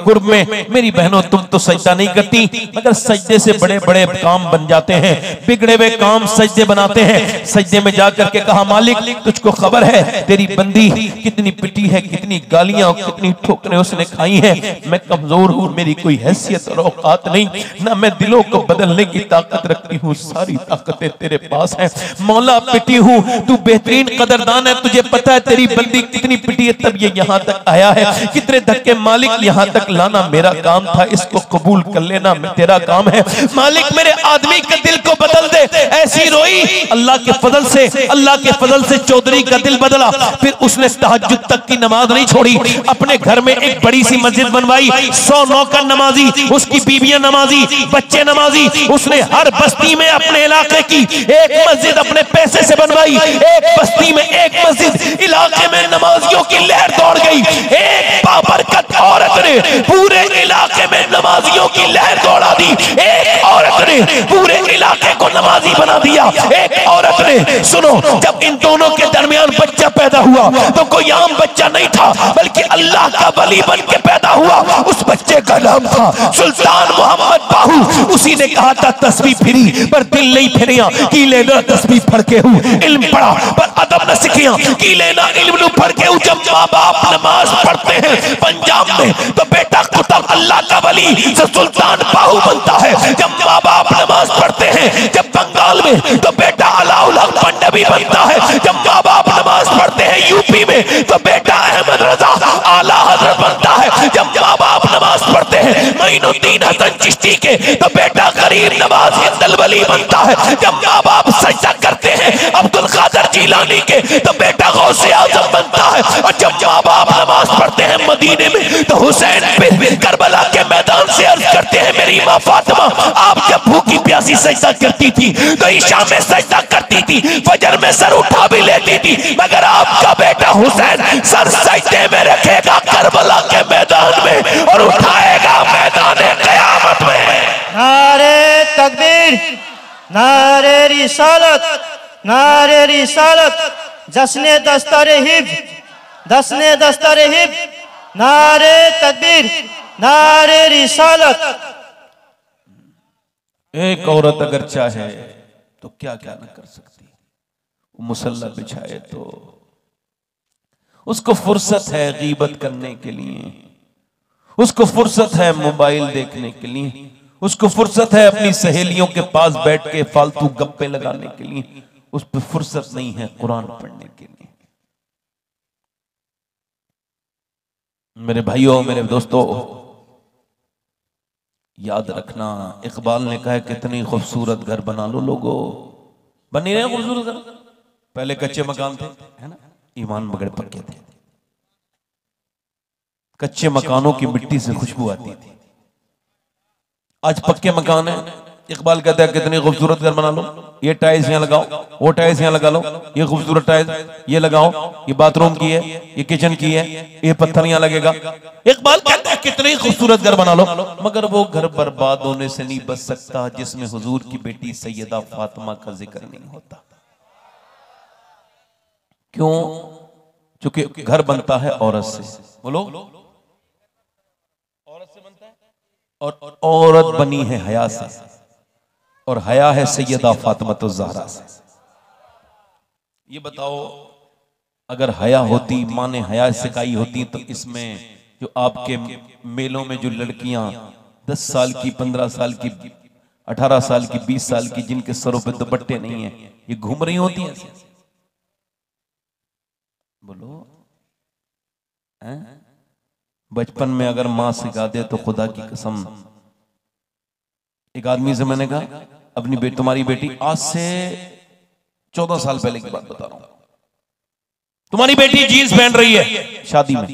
कुर्ब में। मेरी बहनों तुम तो सजदा नहीं करती, मगर सजदे से बड़े बड़े काम बन जाते हैं, बिगड़े हुए काम सजदे बनाते हैं। सजदे में जाकर के कहा मालिक तुझको खबर है तेरी बंदी कितनी पिटी है, कितनी गालियां और कितनी ठोकरें उसने खाई हैं, मैं कमजोर हूं, मेरी कोई हैसियत और औकात नहीं, ना मैं दिलों को बदलने की ताकत रखती हूँ, सारी ताकतें तेरे पास है। मौला पिटी हूं, तू बेहतरीन कदरदान है, तुझे पता है तेरी बंदी कितनी पिटी है तब ये यहाँ तक आया है, कितने धक्के मालिक यहाँ तक लाना मेरा काम था, इसको कबूल कर लेना तेरा काम है। मालिक मेरे आदमी के दिल को बदल दे। ऐसी रोई, अल्लाह के फजल से, अल्लाह के फजल से चौधरी का दिल बदला। फिर उसने तहज्जुद तक की नमाज नहीं छोड़ी, अपने घर में एक बड़ी सी मस्जिद बनवाई, 100 नौकर नमाजी, उसकी बीवियां नमाजी, बच्चे नमाजी। उसने हर बस्ती में अपने इलाके की एक मस्जिद अपने पैसे से बनवाई, एक बस्ती में एक मस्जिद, इलाके में नमाजियों की लहर दौड़ गई। एक बाबरकत औरत ने पूरे इलाके में नमाजियों की लहर दौड़ा दी, एक औरत ने पूरे इलाके को नमाजी बना दिया। एक औरत ने, सुनो, जब इन दोनों के दरमियान बच्चा पैदा हुआ तो कोई आम बच्चा नहीं था, बल्कि अल्लाह का वली बन के पैदा हुआ। उस बच्चे का नाम था सुल्तान मोहम्मद बाहू। उसी ने कहा था तस्बीह फिरी पर दिल नहीं फिरिया, की लेना तस्बीह पढ़ के हूँ, इल्म पढ़ा पर अदब न सीखिया, की लेना इल्म पढ़ के हूँ। जब माँ बाप नमाज पढ़ते हैं पंजाब में तो बेटा कुतुब अल्लाह का वली सुल्तान बाहू बनता है। जब माँ बाप नमाज पढ़ते हैं जब बंगाल में तो बेटा अलाउल हक पंडवी बनता है। जब माँ बाप नमाज पढ़ते हैं यूपी में तो बेटा अहमद रजा आला हजरत बनता है। जब माँ बाप नमाज पढ़ते हैं मोइनुद्दीन हसन चिश्ती के तो बेटा गरीब नवाज हिंदल वली बनता है। जब माँ बाप सजदा करते हैं अब्दुल कादर जिलानी के तो बेटा गौसे आजम बनता है। और जब माँ बाप नमाज पढ़ते हैं मदीने में तो हुसैन बिन करबला के मैदान से अर्ज करते हैं मेरी माँ फातिमा आप जब भूखी प्यासी सजदा करती थी तो ईशा में सजदा करती थी, फजर में सर उठा भी लेती थी, मगर आपका बेटा हुसैन सर सजदे में रखेगा करबला के मैदान में और उठाएगा मैदान क़यामत में। नारे तकबीर, नारे रिसालत, नारे रिसालत, जश्ने दस्तारे हिफ्ज, जश्ने दस्तारे हिफ्ज, नारे तकबीर, नारे रिसालत। एक औरत अगर चाहे तो क्या क्या न कर सकती, मुसल्ला बिछाए तो उसको फुर्सत है गीबत करने के लिए, उसको फुर्सत है मोबाइल देखने के लिए, उसको फुर्सत है अपनी सहेलियों के पास बैठ के फालतू गप्पे लगाने के लिए, उस पर फुर्सत नहीं है कुरान पढ़ने के लिए। मेरे भाइयों, मेरे दोस्तों, याद रखना इकबाल ने कहा कितनी खूबसूरत घर बना लो लोगों, बन नहीं रहे खूबसूरत घर, पहले कच्चे मकान थे, है ना, ईमान बगैर पक्के थे, कच्चे मकानों की मिट्टी से खुशबू आती थी। आज पक्के मकान है, इकबाल कहता है कितनी खूबसूरत घर बना लो, ये टाइल्स यहाँ लगाओ, वो टाइल्स यहाँ लगा लो, ये खूबसूरत टाइल्स ये लगाओ, ये बाथरूम की है, ये किचन की है, ये पत्थर यहाँ लगेगा। इकबाल कहता है कितनी खूबसूरत घर बना लो, मगर वो घर बर्बाद होने से नहीं बच सकता जिसमें हुजूर की बेटी सैयदा फातिमा का जिक्र नहीं होता। क्यों? क्योंकि घर बनता है औरत से, बोलो औरत से बनता है, और औरत बनी है हया से, और हया है सैयदा फातिमा तो ज़हरा से। ये बताओ अगर हया होती, माँ ने हया सिखाई होती, तो इसमें जो आपके मेलों में जो लड़कियां 10 साल की, 15 साल की, 18 साल की, 20 साल की, जिनके सरों पे दुपट्टे नहीं है, ये घूम रही होती हैं? बोलो बचपन में अगर माँ सिखा दे तो खुदा की कसम। एक आदमी से मैंने कहा अपनी बेटी, तुम्हारी बेटी, आज से 14 साल पहले की बात बता रहा हूं, तुम्हारी बेटी जीन्स पहन रही है शादी में।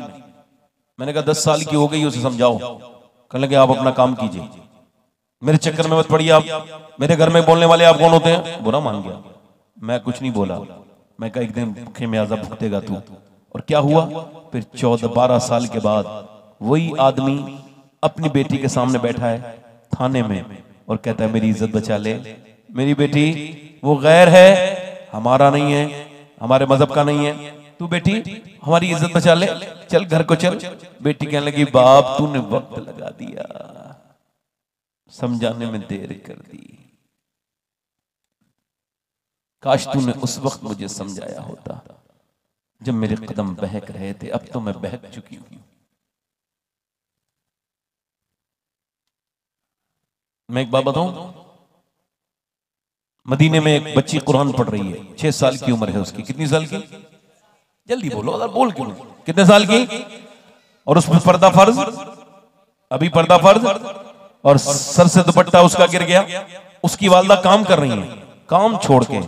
मैंने कहा 10 साल की हो गई, उसे समझाओ। कहने लगे आप अपना काम कीजिए, मेरे चक्कर में मत पड़िए आप, मेरे घर में बोलने वाले आप कौन होते हैं? बुरा मान गया, मैं कुछ नहीं बोला। मैं कहा एक दिन भूखे में आजा भुगतेगा तू। और क्या हुआ? फिर 14-12 साल के बाद वही आदमी अपनी बेटी के सामने बैठा है थाने में और कहता है मेरी इज्जत बचा ले, मेरी बेटी वो गैर है, हमारा नहीं है, हमारे मजहब का नहीं है, तू बेटी हमारी इज्जत बचा ले, चल घर को चल। बेटी कहने लगी बाप तूने वक्त लगा दिया, समझाने में देर कर दी, काश तूने उस वक्त मुझे समझाया होता जब मेरे कदम बहक रहे थे, अब तो मैं बहक चुकी हूं। मैं एक बात बताऊं, मदीने में एक बच्ची कुरान पढ़ रही है, 6 साल की उम्र है उसकी। कितनी साल की? जल्दी बोलो, अगर बोल क्यों? कितने साल की? और उसमें पर्दा फर्ज, अभी पर्दा फर्ज, और सर से दुपट्टा उसका गिर गया। उसकी वालदा काम कर रही है, काम छोड़ के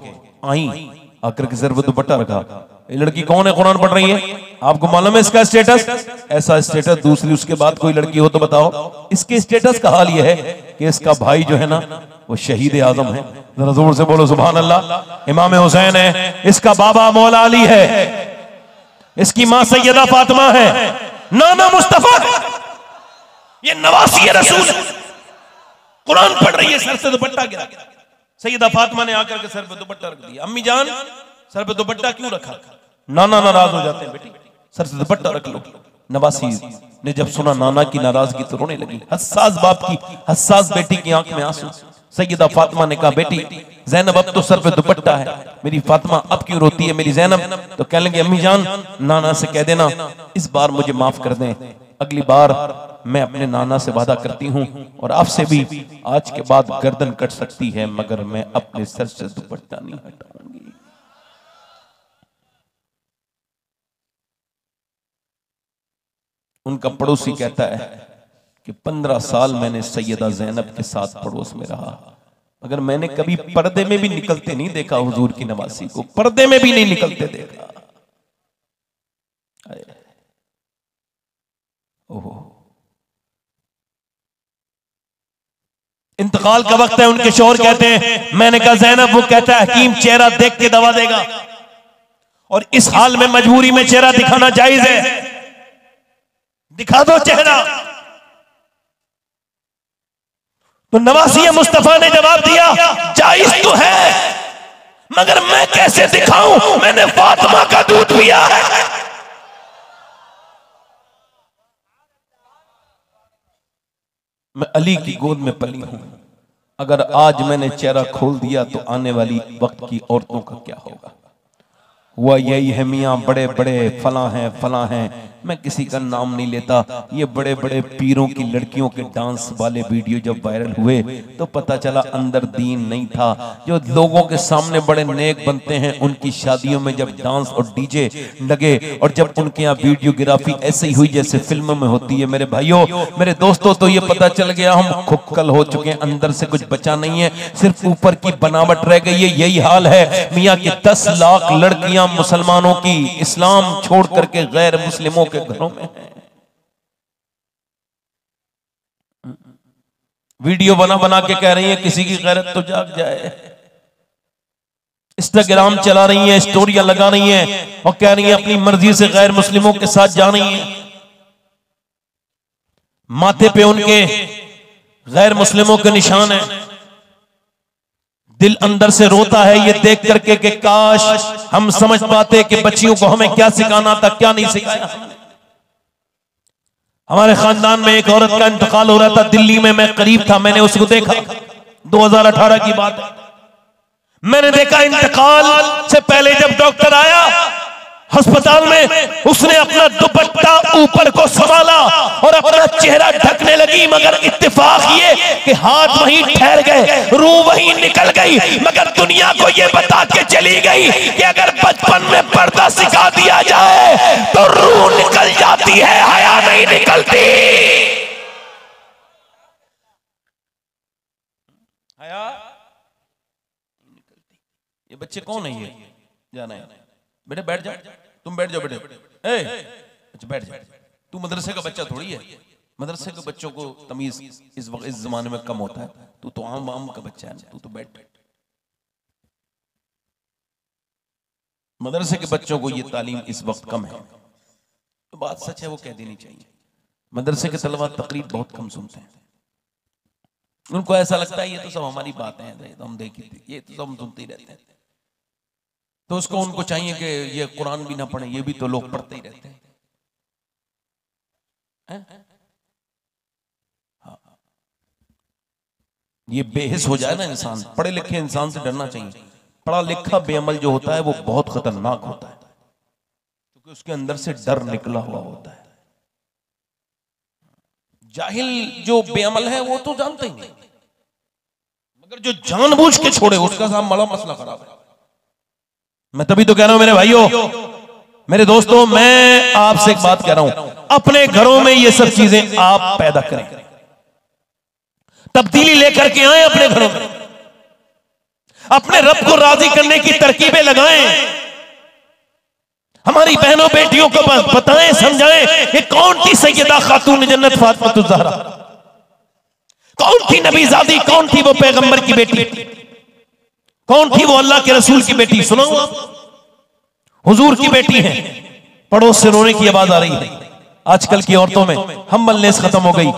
आई, आकर के सिर पे दुपट्टा रखा। ये लड़की कौन है कुरान पढ़ रही है? आपको मालूम है इसका स्टेटस? ऐसा स्टेटस दूसरी उसके बाद कोई लड़की हो तो बताओ। इसके स्टेटस का हाल यह है कि इसका भाई जो है ना वो शहीद आजम है। जरा जोर से बोलो सुभान अल्लाह। इमाम हुसैन है, इसका बाबा मौला अली है, इसकी मां सैयदा फातिमा है, नाना मुस्तफा है, ये नवासी रसूल है। कुरान पढ़ रही है, सर से दुपट्टा गिरा। सैयदा फातिमा ने आकर के सर पे दुपट्टा रख दिया। अम्मी जान सर पे दुपट्टा क्यों रखा? नाना नाराज हो जाते हैं, बेटी सर से दुपट्टा रख लो। नवासी ने जब सुना नाना की नाराजगी तो रोने लगी। हस्सास बाप की हस्सास बेटी की आंख में आंसू। सैयदा फातिमा ने कहा बेटी ज़ैनब अब तो सर पे दुपट्टा है, मेरी फातिमा अब क्यों रोती है मेरी ज़ैनब? तो कहने लगे अम्मी जान नाना से कह देना इस बार मुझे माफ कर दें, अगली बार मैं अपने नाना से वादा करती हूँ और आपसे भी आज के बाद गर्दन कट सकती है मगर मैं अपने सर से दुपट्टा नहीं हटाऊंगी। उनका पड़ोसी कहता है कि 15 साल मैंने सैयदा ज़ैनब के साथ पड़ोस में रहा, मगर मैंने कभी पर्दे में भी निकलते नहीं देखा। हुजूर की नवासी को पर्दे में भी नहीं निकलते देखा। ओहो, इंतकाल का वक्त है। उनके शौहर कहते हैं, मैंने कहा ज़ैनब, वो कहता है हकीम चेहरा देख के दवा देगा, और इस हाल में मजबूरी में चेहरा दिखाना जायज है, दिखा दो चेहरा। तो नवासी मुस्तफा ने जवाब दिया जायज तो है, मगर मैं कैसे दिखाऊं, मैंने फातिमा का दूध पिया है। मैं अली की गोद में पली हूं, अगर आज मैंने चेहरा खोल दिया तो आने वाली वक्त की औरतों का क्या होगा? हुआ यही है मियाँ, बड़े बड़े फला हैं, मैं किसी का नाम नहीं लेता। ये बड़े बड़े पीरों की लड़कियों के डांस वाले वीडियो जब वायरल हुए तो पता चला अंदर दीन नहीं था। जो लोगों के सामने बड़े नेक बनते हैं उनकी शादियों में जब डांस और डीजे लगे और जब उनके यहाँ वीडियोग्राफी ऐसे ही हुई जैसे फिल्मों में होती है, मेरे भाइयों मेरे दोस्तों, तो ये पता चल गया हम खुक्कल हो चुके हैं, अंदर से कुछ बचा नहीं है, सिर्फ ऊपर की बनावट रह गई है। यही हाल है मियाँ की 10 लाख लड़कियां मुसलमानों की इस्लाम छोड़ करके गैर मुस्लिमों के घरों में है। वीडियो बना बना के कह रही हैं किसी की गैरत तो जाग जाए। इंस्टाग्राम चला रही हैं, स्टोरियां लगा रही हैं और कह रही हैं अपनी मर्जी से गैर मुस्लिमों के साथ जा रही हैं। माथे पे उनके गैर मुस्लिमों के निशान है। दिल अंदर से रोता है ये देख करके कि काश हम समझ पाते कि बच्चियों को हमें क्या सिखाना था, क्या नहीं सिखाया। हमारे खानदान में एक औरत का इंतकाल हो रहा था दिल्ली में, मैं करीब था, मैंने उसको देखा। 2018 की बात है। मैंने देखा इंतकाल से पहले जब डॉक्टर आया अस्पताल में, उसने अपना दुपट्टा ऊपर को संभाला और अपना चेहरा ढकने लगी, मगर इत्तेफाक ये कि हाथ वहीं ठहर गए, रूह वहीं निकल गई, मगर दुनिया को ये बता के चली गई कि अगर बचपन में पर्दा सिखा दिया जाए तो रूह निकल जाती है, हया नहीं निकलती। हया ये बच्चे कौन है? ये जाना है बेटे, बैठ जा, तुम बैठ जाओ बेटे, अच्छा बैठ जा। तू मदरसे का बच्चा थोड़ी है, मदरसे के बच्चों को तमीज इस जमाने में कम होता है। तू तो आम का बच्चा है, तू तो बैठ। मदरसे के बच्चों को ये तालीम इस वक्त कम है, तो बात सच है, वो कह देनी चाहिए। मदरसे के तलबा तकरीर बहुत कम सुनते हैं, उनको ऐसा लगता है ये तो सब हमारी बातें हैं, तो हम देखते, ये तो सब हम सुनते ही रहते हैं। तो उसको उनको चाहिए कि ये कुरान भी ना पढ़े, ये भी तो लोग पढ़ते ही रहते हैं। हाँ। ये बेहिस हो जाए ना इंसान। पढ़े लिखे इंसान से डरना चाहिए। पढ़ा लिखा बेअमल जो होता है वो बहुत खतरनाक होता है, क्योंकि उसके अंदर से डर निकला हुआ होता है। जाहिल जो बेअमल है वो तो जानते ही नहीं, मगर जो जानबूझ के छोड़े उसका साथ बड़ा मसला खराब है। मैं तभी तो कह रहा हूं मेरे भाइयों, मेरे दोस्तों, मैं आपसे एक बात कह रहा हूं, अपने घरों में ये सब चीजें आप पैदा करें, तब्दीली लेकर के आए अपने घरों में, अपने रब को राजी करने की तरकीबें लगाएं। हमारी बहनों बेटियों को बताएं, समझाएं कि कौन थी सैयदा खातून जन्नत फातिमा ज़हरा, कौन थी नबीज़ादी, कौन थी वो पैगंबर की बेटी, कौन थी वो अल्लाह के रसूल की बेटी। सुनो, हुजूर की बेटी है। पड़ोस से रोने की आवाज आ रही है। आजकल की औरतों में हम्बलनेस खत्म हो गई,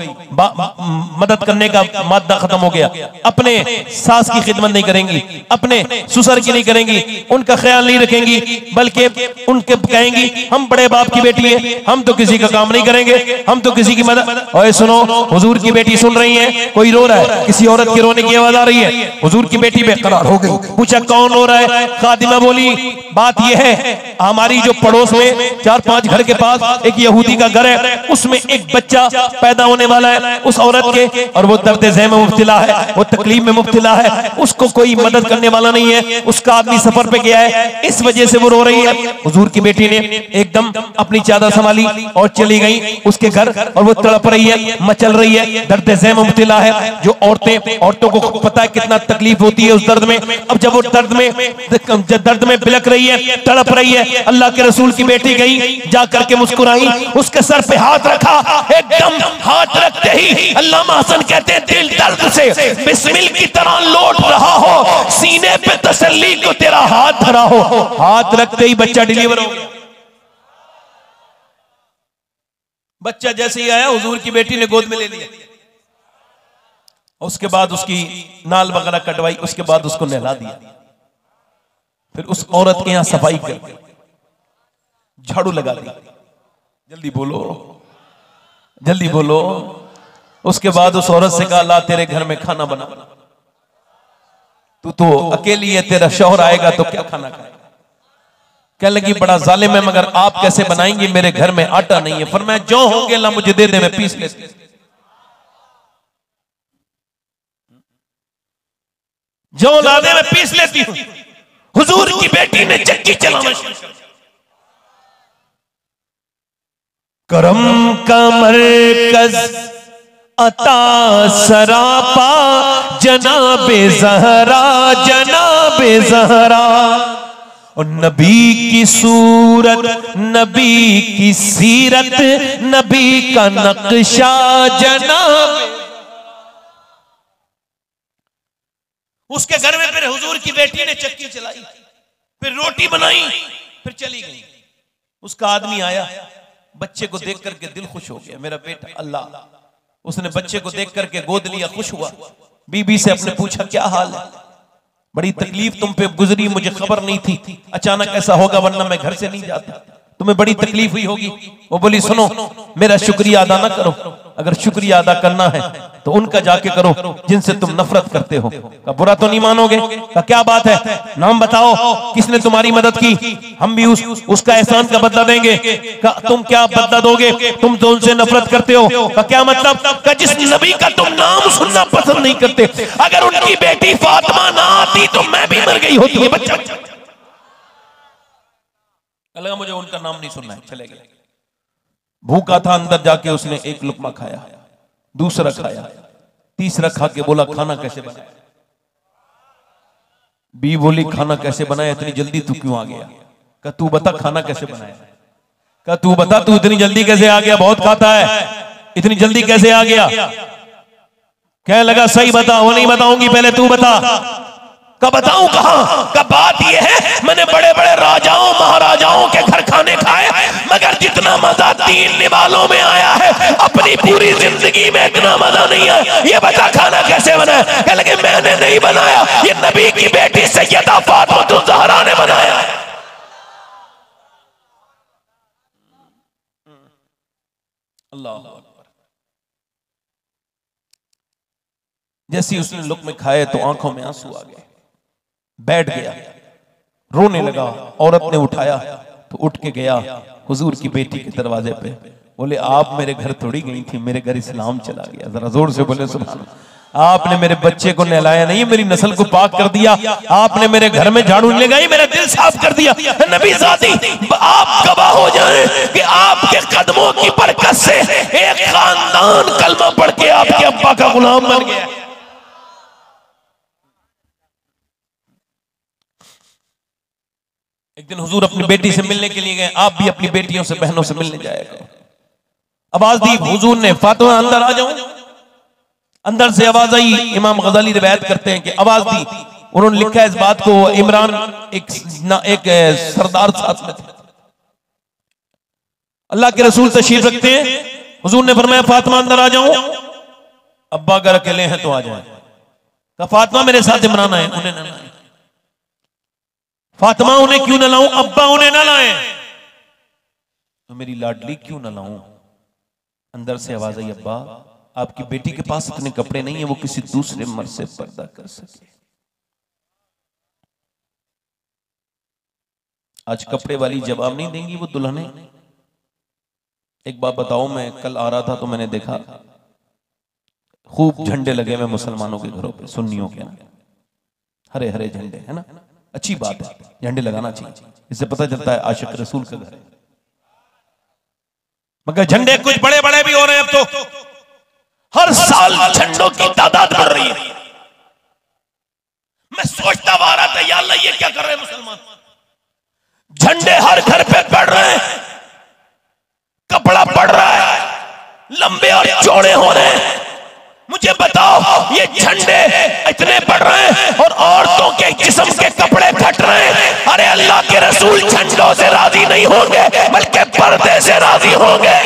मदद करने का मादा खत्म हो गया। अपने सास की खिदमत नहीं करेंगी, अपने ससुर की नहीं करेंगी, उनका ख्याल नहीं रखेंगी, बल्कि उनके कहेंगी हम बड़े बाप की बेटी है, हम तो किसी का काम नहीं करेंगे, हम तो किसी की मदद। ओए सुनो, हुजूर की बेटी सुन रही है, कोई रो रहा है, किसी औरत की रोने की आवाज आ रही है, हुजूर की बेटी बेकरार हो गई। पूछा कौन रो रहा है? खादिमा बोली बात यह है, हमारी जो पड़ोस में 4-5 घर के पास एक यहूदी का घर है, उसमें एक बच्चा पैदा होने वाला है उस औरत के, और वो दर्द ज़ह में मुब्तला है, वो तकलीफ में मुब्तला है, उसको कोई मदद करने वाला नहीं है, उसका आदमी सफर पे गया है, इस वजह से वो रो रही है। हुजूर की बेटी ने एकदम अपनी चादर संभाली और चली गई उसके घर, और वो तड़प रही है, मचल रही है, दर्द ज़ह में मुब्तला है। जो औरतों को पता है कितना तकलीफ होती है उस दर्द में। अब जब वो दर्द में बिलक रही है, तड़प रही है, अल्लाह के रसूल की बेटी गई, जा करके मुस्कुराई, उसके सर पे हाथ रखा, एकदम हाथ रखते ही अल्लामा हसन कहते हैं दिल दर्द से बिस्मिल की तरह लौट रहा हो, सीने पे तसल्ली को तेरा हाथ धरा हो। हाथ रखते ही बच्चा डिलीवर हो गया। बच्चा जैसे ही आया हुजूर की बेटी ने गोद में ले लिया, उसके बाद उसकी नाल वगैरह कटवाई, उसके बाद उसको नहला दिया, फिर उस औरत के यहां सफाई कर झाड़ू लगा दी। जल्दी बोलो, जल्दी बोलो। उसके बाद उस औरत से कहा ला तेरे घर में खाना बना, तू तो अकेली है, तेरा शौहर आएगा तो क्या खाना खाएगा। कह लगी बड़ा जालिम है, मगर आप कैसे बनाएंगी, मेरे घर में आटा नहीं है। फरमाया जो होंगे अल्लाह मुझे दे दे, मैं पीस लेती। जो ला दे मैं पीस लेती हूं। हुजूर की बेटी ने चक्की चलाना शुरू कर दिया। करम का मरकज अता सरापा जनाबे ज़हरा, जनाबे ज़हरा, और नबी की सूरत, नबी की सीरत, नबी का नक्शा जनाबे। उसके घर में फिर हुजूर की बेटी ने चक्की चलाई, फिर रोटी बनाई, फिर चली गई। उसका आदमी आया, बच्चे को देख करके दिल खुश हो गया, मेरा बेटा अल्लाह। उसने बच्चे को देख करके गोद लिया, खुश हुआ। बीबी से अपने पूछा क्या हाल है, बड़ी तकलीफ तुम पे गुजरी, मुझे खबर नहीं थी, अचानक ऐसा होगा वरना मैं घर से नहीं जाता, तुम्हें बड़ी तकलीफ हुई होगी। वो बोली सुनो, मेरा शुक्रिया अदा ना करो, अगर शुक्रिया अदा करना है तो उनका जाके करो जिनसे तुम नफरत करते हो। का बुरा तो नहीं मानोगे? का क्या बात है, नाम बताओ किसने तुम्हारी मदद की, हम भी उसका एहसान का बदला देंगे। का तुम क्या बदला दोगे, तुम तो उनसे नफरत करते हो। का क्या मतलब? का जिस नबी का तुम नाम सुनना पसंद नहीं करते, अगर उनकी बेटी फातिमा ना आती तो मैं भी मर गई होती है। बच्चा लगा मुझे उनका नाम नहीं सुनना है, चले गए। भूखा था, अंदर जाके उसने एक लुकमा खाया, दूसरा खाया, तीसरा खा के बोला खाना कैसे बनाया। बी बोली खाना कैसे बनाया, इतनी जल्दी तू क्यों आ गया? का तू बता खाना कैसे बनाया। का तू बता तू इतनी जल्दी कैसे आ गया, बहुत खाता है, इतनी जल्दी कैसे आ गया। कहने लगा सही बता। वो नहीं बताऊंगी, पहले तू बता। का बताऊं कहां? का बात ये है मैंने बड़े बड़े राजाओं महाराजाओं के घर खाने खाए, मगर जितना मजा 3 निवालों में आया है अपनी पूरी जिंदगी में इतना मजा नहीं आया। ये बता खाना कैसे बनाया? कह लगे मैंने नहीं बनाया, ये नबी की बेटी सैयदा फातिमा ज़हरा ने बनाया। अल्लाह अकबर। जैसे उसने लुक़मे खाए तो आंखों में आंसू आ गए, बैठ गया, रोने लगा। औरत ने उठाया तो उठ के गया हुजूर की बेटी के दरवाजे पे। बोले आप मेरे घर थोड़ी गई थी, मेरे घर इस्लाम चला गया। जरा जोर से बोले सुभान अल्लाह। आपने मेरे बच्चे को नहलाया नहीं, मेरी नस्ल को पाक कर दिया। आपने मेरे घर में झाड़ू नहीं लगाई, मेरा दिल साफ कर दिया। नबी ज़ाती आप गवाह हो जाएं कि आपके कदमों की बरकत से एक खानदान कलमा पढ़ के आपके अब्बा का गुलाम बन गया। एक दिन हुजूर अपनी बेटी से मिलने के लिए गए, आप भी अपनी बेटियों से बहनों से मिलने जाएगा। आवाज दी हुजूर ने, फातिमा अंदर आ जाओ। अंदर से आवाज आई। इमाम गजाली रिवायत करते हैं कि आवाज दी, उन्होंने लिखा इस बात को, इमरान एक सरदार साथ में थे। अल्लाह के रसूल तशरीफ रखते हैं। हुजूर ने फरमाया फातिमा अंदर आ जाओ। अब्बा अगर अकेले हैं तो आ जाए। कहा फातिमा मेरे साथ इमरान आए, उन्हें न लाए। फातिमा उन्हें क्यों न लाऊं? अब्बा उन्हें न लाए तो मेरी लाडली क्यों न लाऊं? अंदर से आवाज आई, अब्बा आपकी बेटी के पास इतने कपड़े नहीं है वो किसी दूसरे मर्द से पर्दा कर सके। आज कपड़े वाली जवाब नहीं देंगी वो दुल्हने। एक बात बताओ, मैं कल आ रहा था तो मैंने देखा खूब झंडे लगे हुए मुसलमानों के घरों पे, सुन्नियों के ना, हरे हरे झंडे, है ना। अच्छी बात है, झंडे लगाना चाहिए, इससे पता चलता है आशिक रसूल का घर है। मगर झंडे कुछ बड़े बड़े भी हो रहे हैं। अब तो हर साल झंडों की तादाद बढ़ रही है। मैं सोचता हुआ आ रहा था, या अल्लाह ये क्या कर रहे हैं मुसलमान। झंडे हर घर पे बढ़ रहे हैं, कपड़ा बढ़ रहा है, लंबे और चौड़े हो रहे हैं। मुझे बताओ ये झंडे इतने बढ़ रहे हैं और औरतों के जिस्म के कपड़े घट रहे हैं। अरे अल्लाह के रसूल झंडों से राजी नहीं होंगे बल्कि पर्दे से राजी होंगे।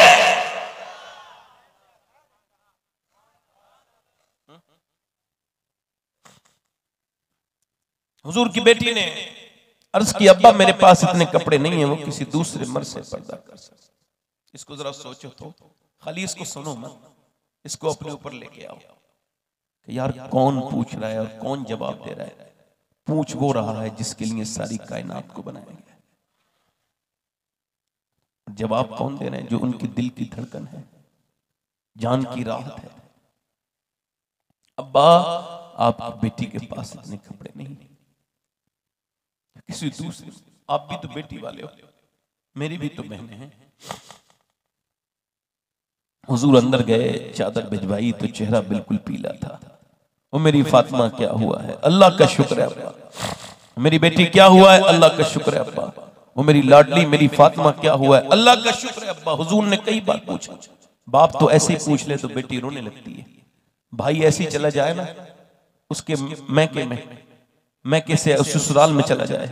हुजूर की बेटी ने अर्ज की, अब्बा मेरे पास इतने कपड़े नहीं है वो किसी दूसरे मर्द से पर्दा कर सकते। इसको जरा सोचो तो, खाली इसको सुनो मत, इसको अपने ऊपर लेके आओ कि यार कौन पूछ रहा है और कौन जवाब दे रहा है। पूछ वो रहा है जिसके लिए सारी कायनात को बनाया गया है। जवाब कौन दे रहे हैं? जो उनकी दिल की धड़कन है, जान की राहत है। अब्बा आपकी बेटी के पास इतने कपड़े नहीं, किसी दूसरे, आप भी तो बेटी वाले हो, मेरी भी तो बहनें हैं। हुजूर अंदर गए, चादर भिजवाई तो चेहरा बिल्कुल पीला था। वो मेरी फातिमा क्या हुआ है? अल्लाह का शुक्र है अब्बा। मेरी बेटी क्या हुआ है? अल्लाह का शुक्र है अब्बा। वो मेरी लाडली मेरी फातिमा क्या हुआ है? अल्लाह का शुक्र है अब्बा। हुजूर ने कई बार पूछा। बाप तो ऐसे ही पूछ ले तो बेटी रोने लगती है, भाई ऐसे ही चला जाए ना उसके मैके से उस ससुराल में चला जाए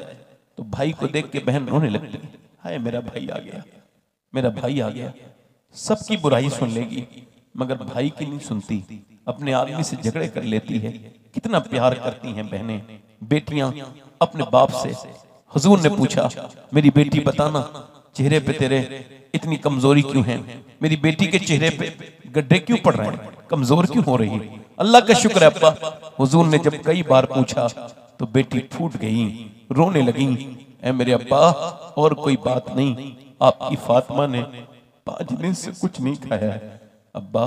तो भाई को देख के बहन रोने लगती है, हाय मेरा भाई आ गया, मेरा भाई आ गया। सबकी बुराई सुन लेगी मगर भाई की नहीं सुनती, अपने आदमी से झगड़े कर लेती है। कितना प्यार करती हैं बहनें बेटियां अपने बाप से। हुजूर ने पूछा, मेरी बेटी बताना चेहरे पे तेरे इतनी कमजोरी क्यों है, मेरी बेटी के चेहरे पे गड्ढे क्यों पड़ रहे हैं, कमजोर क्यों हो रही है? अल्लाह का शुक्र है अब्बा। हुजूर ने जब कई बार पूछा तो बेटी फूट गई, रोने लगी, ऐ मेरे अब्बा और कोई बात नहीं, आपकी फातिमा ने 5 दिन से कुछ नहीं खाया है। अब्बा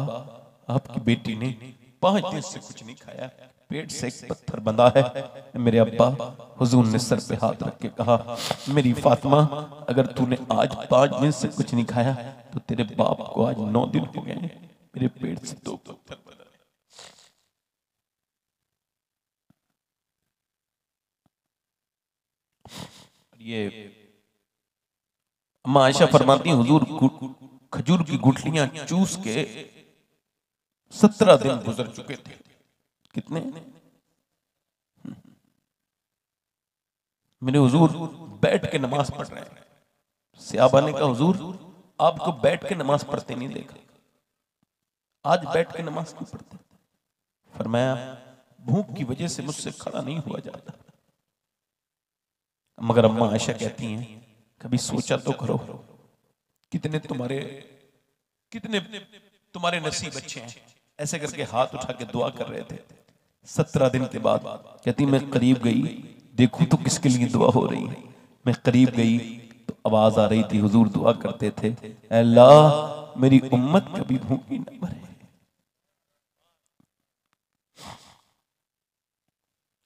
आपकी बेटी ने 5 दिन से कुछ नहीं खाया, पेट से एक पत्थर बंधा है। मेरे अब्बा, हुजूर ने सर पे हाथ रख के कहा, मेरी फातिमा अगर तूने आज 5 दिन से कुछ नहीं खाया तो तेरे बाप को आज 9 दिन हो गए, मेरे पेट से 2 पत्थर बंधा है। ये अम्मा आयशा फरमाती, हुजूर खजूर की गुठलियां चूस के 17 दिन गुजर चुके थे। कितने? मेरे हुजूर बैठ के नमाज पढ़ रहे हैं। सहाबा ने कहा, हुजूर आपको बैठ के नमाज पढ़ते नहीं देखा, आज बैठ के नमाज क्यों पढ़ते? फरमाया, भूख की वजह से मुझसे खड़ा नहीं हुआ जाता। मगर अम्मा आयशा कहती हैं, कभी सोचा तो करो कितने तुम्हारे नसीब अच्छे हैं। ऐसे करके हाथ उठा के दुआ कर रहे थे। 17 दिन के बाद कहती, मैं करीब गई, देखूं तो किसके लिए दुआ हो रही है। मैं करीब गई तो आवाज आ रही थी, हुजूर दुआ करते थे, अल्लाह मेरी उम्मत कभी भूखी न मरे।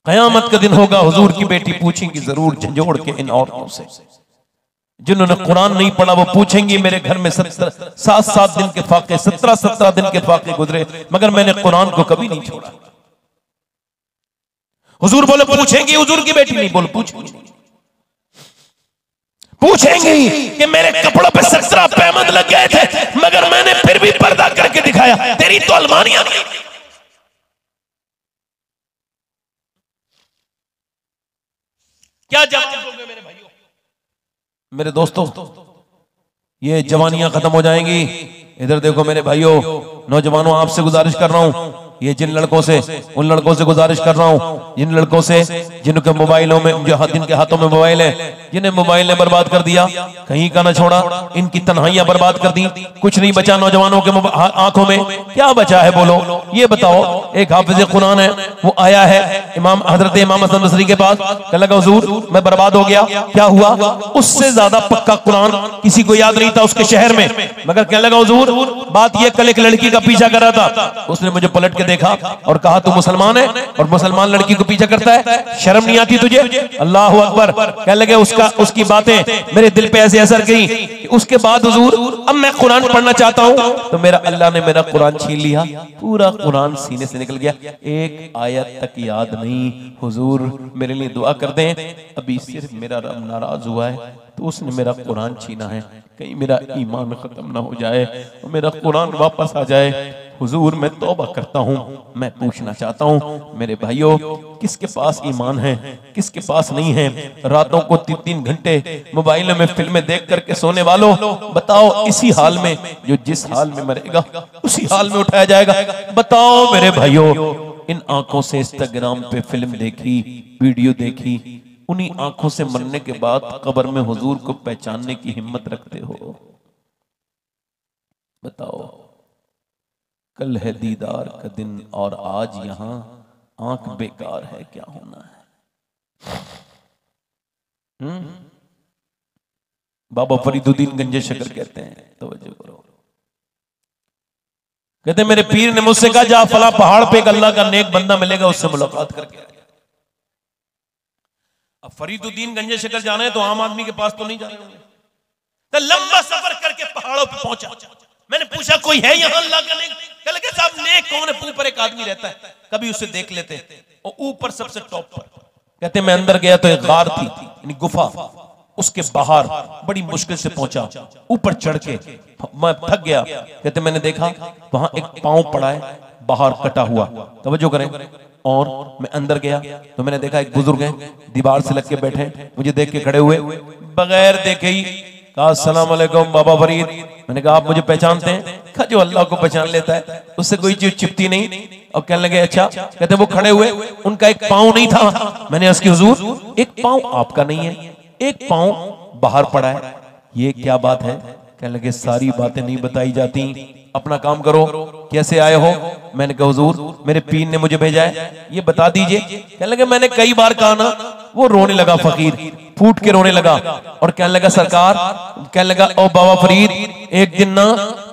कयामत का दिन होगा, हुजूर की बेटी पूछेंगी जरूर झंझोड़ के इन औरतों से जिन्होंने कुरान नहीं पढ़ा। वो पूछेंगी, मेरे घर में 7 दिन के फाके, 17 दिन के फाके गुजरे मगर मैंने कुरान को कभी नहीं छोड़ा। हुजूर बोले पूछेंगी, हुजूर की बेटी नहीं बोल पूछेंगी कि मेरे कपड़ों पे 17 पैमंद लग गए थे मगर मैंने फिर भी पर्दा करके दिखाया, तेरी तो अलमारियां नहीं। क्या जवाब दोगे मेरे भाइयों? मेरे दोस्तों, ये जवानियां खत्म हो जाएंगी। इधर देखो मेरे भाइयों, नौजवानों, आपसे गुजारिश कर रहा हूं, ये जिन लड़कों से उन लड़कों से गुजारिश कर रहा हूं, जिन लड़कों से जिनके मोबाइलों में, जिनके हाथों में मोबाइल है, जिन्हें मोबाइल ने बर्बाद कर दिया, कहीं का ना छोड़ा, इनकी तन्हाइयां बर्बाद कर दी, कुछ नहीं बचा नौजवानों के आंखों में। क्या बचा है बोलो, ये बताओ। एक हाफिज कुरान है, वो आया है हजरत इमाम हसन बसरी के पास, कहने लगा, हुजूर मैं बर्बाद हो गया। क्या हुआ? उससे ज्यादा पक्का कुरान किसी को याद नहीं था उसके शहर में, मगर कहने लगा, हुजूर बात ये, कल एक लड़की का पीछा कर रहा था, उसने मुझे पलट के देखा और कहा, तू मुसलमान है और मुसलमान लड़की को पीछा करता है, शर्म नहीं आती तुझे? अल्लाह अकबर। कहने लगे, उसकी बातें मेरे दिल पे ऐसे असर की कि उसके बाद हुजूर अब मैं कुरान पढ़ना चाहता हूं तो मेरा अल्लाह ने मेरा कुरान छीन लिया, पूरा कुरान सीने से निकल गया, एक आयत तक याद नहीं। हुजूर मेरे लिए दुआ कर दें, अभी सिर्फ मेरा रब नाराज हुआ है तो उसने मेरा कुरान छीना है, कहीं मेरा ईमान खत्म ना हो जाए और मेरा कुरान वापस आ जाए। हुजूर मैं तौबा करता हूँ। मैं पूछना चाहता हूँ मेरे भाइयों, किसके पास ईमान है, किसके पास नहीं है? रातों को 3-3 घंटे मोबाइलों में फिल्में देख करके सोने वालों, बताओ इसी हाल में, जो जिस हाल में मरेगा उसी हाल में उठाया जाएगा। बताओ मेरे भाइयों, इन आंखों से इंस्टाग्राम पे फिल्म देखी, वीडियो देखी, उन्हीं आंखों से मरने के बाद कब्र में हुजूर को पहचानने की हिम्मत रखते हो? बताओ, कल है दीदार का दिन और आज यहां आंख बेकार है, क्या होना है? बाबा फरीदुद्दीन गंजे शकर कहते हैं, तवज्जो करो, कहते मेरे पीर ने मुझसे कहा, जा फला पहाड़ पे एक अल्लाह का नेक बंदा मिलेगा, उससे मुलाकात करके। अब फरीदुद्दीन गंजे शकर जाना है तो आम आदमी के पास तो नहीं जाने होंगे, तो लंबा सफर करके पहाड़ों पे पहुंचा। मैंने पूछा, कोई है यहाँ अल्लाह का नेक? कह लगे, साहब नेक कौन है? ऊपर एक आदमी रहता है, कभी उसे देख लेते, और ऊपर सबसे टॉप पर। कहते मैं अंदर गया तो एक गार थी, यानी गुफा, उसके बाहर बड़ी मुश्किल से पहुंचा, ऊपर चढ़ के मैं थक गया। कहते मैंने देखा वहां एक पांव पड़ा है बाहर कटा हुआ, तवज्जो करें, और मैं अंदर गया तो मैंने देखा एक बुजुर्ग है, दीवार से लग के बैठे, मुझे देख के खड़े हुए, बगैर देखे ही कहा अस्सलाम वालेकुम बाबा फरीद। मैंने कहा आप मुझे पहचानते हैं? कहा जो अल्लाह को पहचान लेता है उससे कोई चीज चिपती नहीं। और कहने लगे अच्छा। कहते वो खड़े हुए, उनका एक पाँव नहीं था। मैंने उसकी हुजूर एक पाँव आपका नहीं है, एक पाँव बाहर पड़ा है, ये क्या बात है? कहने लगे सारी बातें नहीं बताई जाती, अपना काम करो, कैसे आए हो? मैंने कहा हुजूर मेरे पीर ने मुझे भेजा है, ये बता दीजिए। कहने लगे मैंने कई बार कहा ना। वो रोने लगा, फकीर फूट के रोने लगा और कहने लगा सरकार, कहने लगा ओ बाबा फरीद, एक दिन ना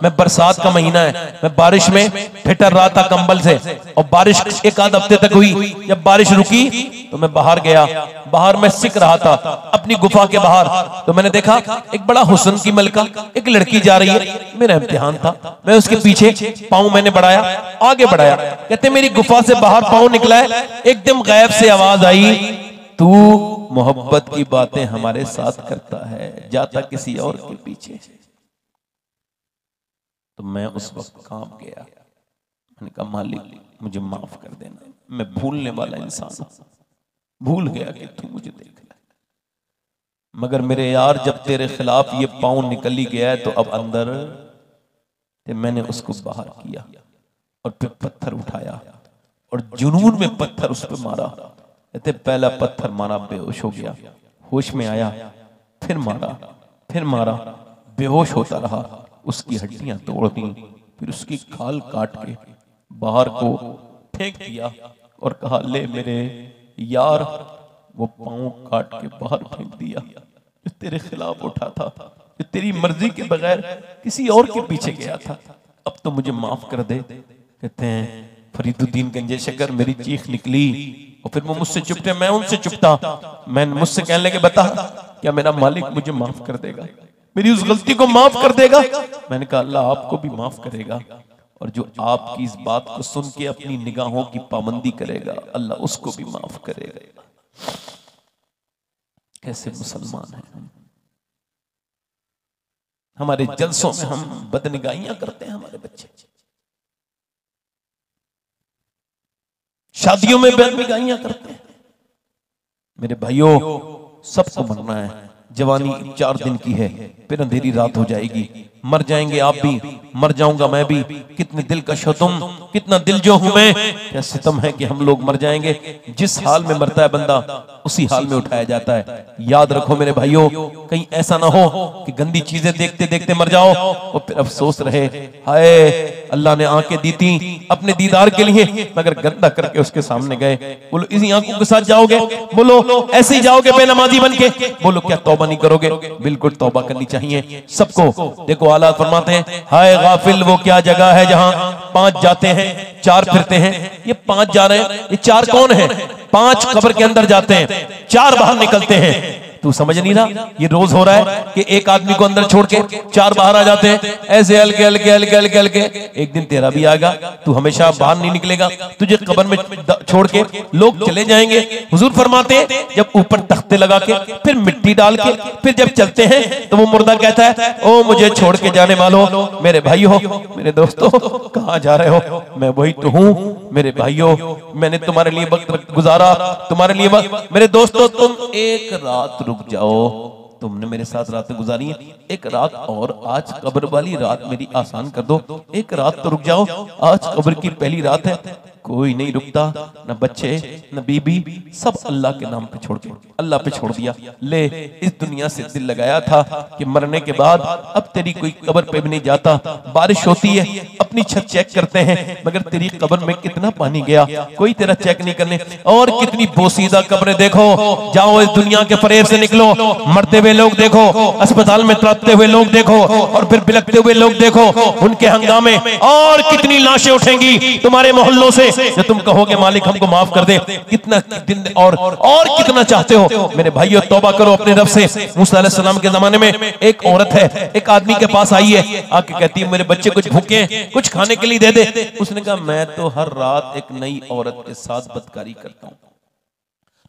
मैं बरसात का महीना है, मैं बारिश में ठिठर रहा था कंबल से, और बारिश एक आध हफ्ते तक हुई। जब बारिश रुकी तो मैं बाहर गया, बाहर मैं सिक रहा था अपनी गुफा के बाहर, तो मैंने देखा एक बड़ा हुस्न की मलका, एक लड़की जा रही है, मेरा इम्तिहान था, मैं उसके पीछे पाँव मैंने बढ़ाया, आगे बढ़ाया। कहते मेरी गुफा से बाहर पाँव निकला है, एकदम गैब से आवाज आई, तू मोहब्बत की बातें हमारे साथ करता है, जाता किसी और के पीछे। तो मैं उस वक्त कांप गया, मैंने कहा मालिक मुझे माफ कर देना, मैं भूलने वाला इंसान हूं, भूल गया कि तू मुझे देख रहा है। मगर मेरे यार जब तेरे खिलाफ ये पाँव निकल ही गया है तो अब अंदर, तो मैंने उसको बाहर किया और फिर पत्थर उठाया और जुनून में पत्थर उस पर मारा। कहते पहला पत्थर मारा, बेहोश हो गया, होश में आया, फिर मारा, फिर मारा, बेहोश होता रहा, उसकी हड्डियां तोड़ दी, फिर उसकी खाल काट के बाहर को फेंक दिया और कहा ले मेरे यार, वो पाँव काट के बाहर फेंक दिया जो तेरे खिलाफ उठा था, जो तेरी मर्जी के बगैर किसी और के पीछे गया था, अब तो मुझे माफ कर दे। कहते हैं फरीदुद्दीन गंजे शकर, मेरी चीख निकली और फिर वो मुझसे चुपते, मैं उनसे चुपता। मैं मुझसे कहने लगे बता क्या मेरा मालिक मुझे माफ कर देगा, मेरी उस गलती को माफ कर देगा? मैंने कहा अल्लाह आपको भी माफ करेगा, और जो आपकी इस बात को सुन के अपनी निगाहों की पाबंदी करेगा अल्लाह उसको भी माफ करेगा। कैसे मुसलमान हैं हम? हमारे जलसों में हम बदनिगाहियां करते हैं, हमारे बच्चे शादियों में बदनिगाहियां करते हैं। मेरे भाइयों सबको मरना है, जवानी 4 दिन की है, फिर अंधेरी रात हो जाएगी, मर जाएंगे आप भी, मर जाऊंगा मैं भी, कितने दिल का तुम, कितना दिल जो हूं मैं, क्या सितम है कि हम लोग मर जाएंगे। जिस हाल में मरता है बंदा उसी हाल में उठाया जाता है। याद रखो मेरे भाइयों, कहीं ऐसा ना हो कि गंदी चीजें देखते देखते मर जाओ और फिर अफसोस रहे, हाय अल्लाह ने आंखें दी थी अपने दीदार के लिए, मगर गंदा करके उसके सामने गए। बोलो इसी आंखों के साथ जाओगे? बोलो ऐसे ही जाओगे बेनमाजी बन के? बोलो क्या तौबा नहीं करोगे? बिल्कुल तौबा करनी चाहिए सबको। देखो आला फरमाते हैं, हाय गाफिल वो क्या जगह है जहां 5 जाते हैं 4 फिरते हैं। ये 5 जा रहे हैं, ये 4 कौन है? 5 कब्र के अंदर जाते हैं, 4 बाहर निकलते हैं। तू समझ नहीं रहा? ये रोज हो रहा है कि एक आदमी को अंदर छोड़ के 4 बाहर आ जाते हैं, ऐसे हल्के हल्के हल्के हल्के हल्के। एक दिन तेरा भी आएगा, तू हमेशा बाहर नहीं निकलेगा, तुझे कब्र में छोड़ के लोग चले जाएंगे। हुजूर फरमाते हैं जब ऊपर तख्ते लगा के फिर मिट्टी डाल के फिर जब चलते हैं तो वो मुर्दा कहता है ओ मुझे छोड़ के जाने वालों, मेरे भाइयों मेरे दोस्तों कहाँ जा रहे हो? मैं वही तो हूँ मेरे भाइयों, मैंने तुम्हारे लिए वक्त गुजारा, तुम्हारे लिए वक्त। मेरे दोस्तों तुम एक रात रुक जाओ, तुमने मेरे साथ रातें गुजारी हैं, एक रात और आज कब्र वाली रात मेरी आसान कर दो, एक रात तो रुक जाओ, आज कब्र की पहली रात है। कोई नहीं रुकता, न बच्चे न बीबी, सब अल्लाह के नाम पे छोड़ के अल्लाह पे छोड़ दिया। ले इस दुनिया से दिल लगाया था कि मरने के बाद अब तेरी कोई कब्र पे भी नहीं जाता। बारिश होती है अपनी छत चेक करते हैं, मगर तेरी कब्र में कितना पानी गया कोई तेरा चेक नहीं करने। और कितनी बोसीदा कब्रें देखो, जाओ इस दुनिया के फरेब से निकलो, मरते हुए लोग देखो, अस्पताल में तड़पते हुए लोग देखो, और फिर बिलखते हुए लोग देखो, उनके हंगामे। और कितनी लाशें उठेंगी तुम्हारे मोहल्लों से जो तुम कहोगे मालिक हमको माफ कर दे। कितना दिन और कितना चाहते हो मेरे भाइयों? तौबा करो अपने रब से। मूसा अलैहि सलाम के जमाने में एक औरत है, एक आदमी के पास आई है, आके कहती है मेरे बच्चे कुछ भूखे हैं, कुछ खाने के लिए दे दे। उसने कहा मैं तो हर रात एक नई औरत के साथ बदकारी करता हूँ,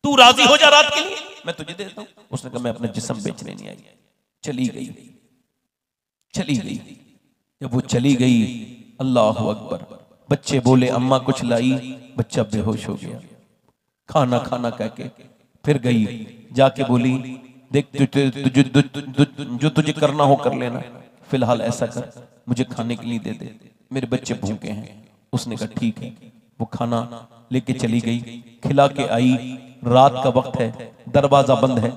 तू राजी हो जा रात के लिए, मैं तुझे देता हूँ। उसने कहा मैं अपना जिस्म बेचने नहीं आई। चली गई, चली गई। जब वो चली गई, अल्लाह अकबर, बच्चे बोले अम्मा कुछ लाई, बच्चा बेहोश हो गया। खाना खाना कह के फिर गई, जाके बोली देख जो तुझे करना हो कर लेना, फिलहाल ऐसा कर मुझे खाने के लिए दे दे, मेरे बच्चे भूखे हैं। उसने कहा ठीक है। वो खाना लेके चली गई, खिला के आई। रात का वक्त है, दरवाजा बंद है,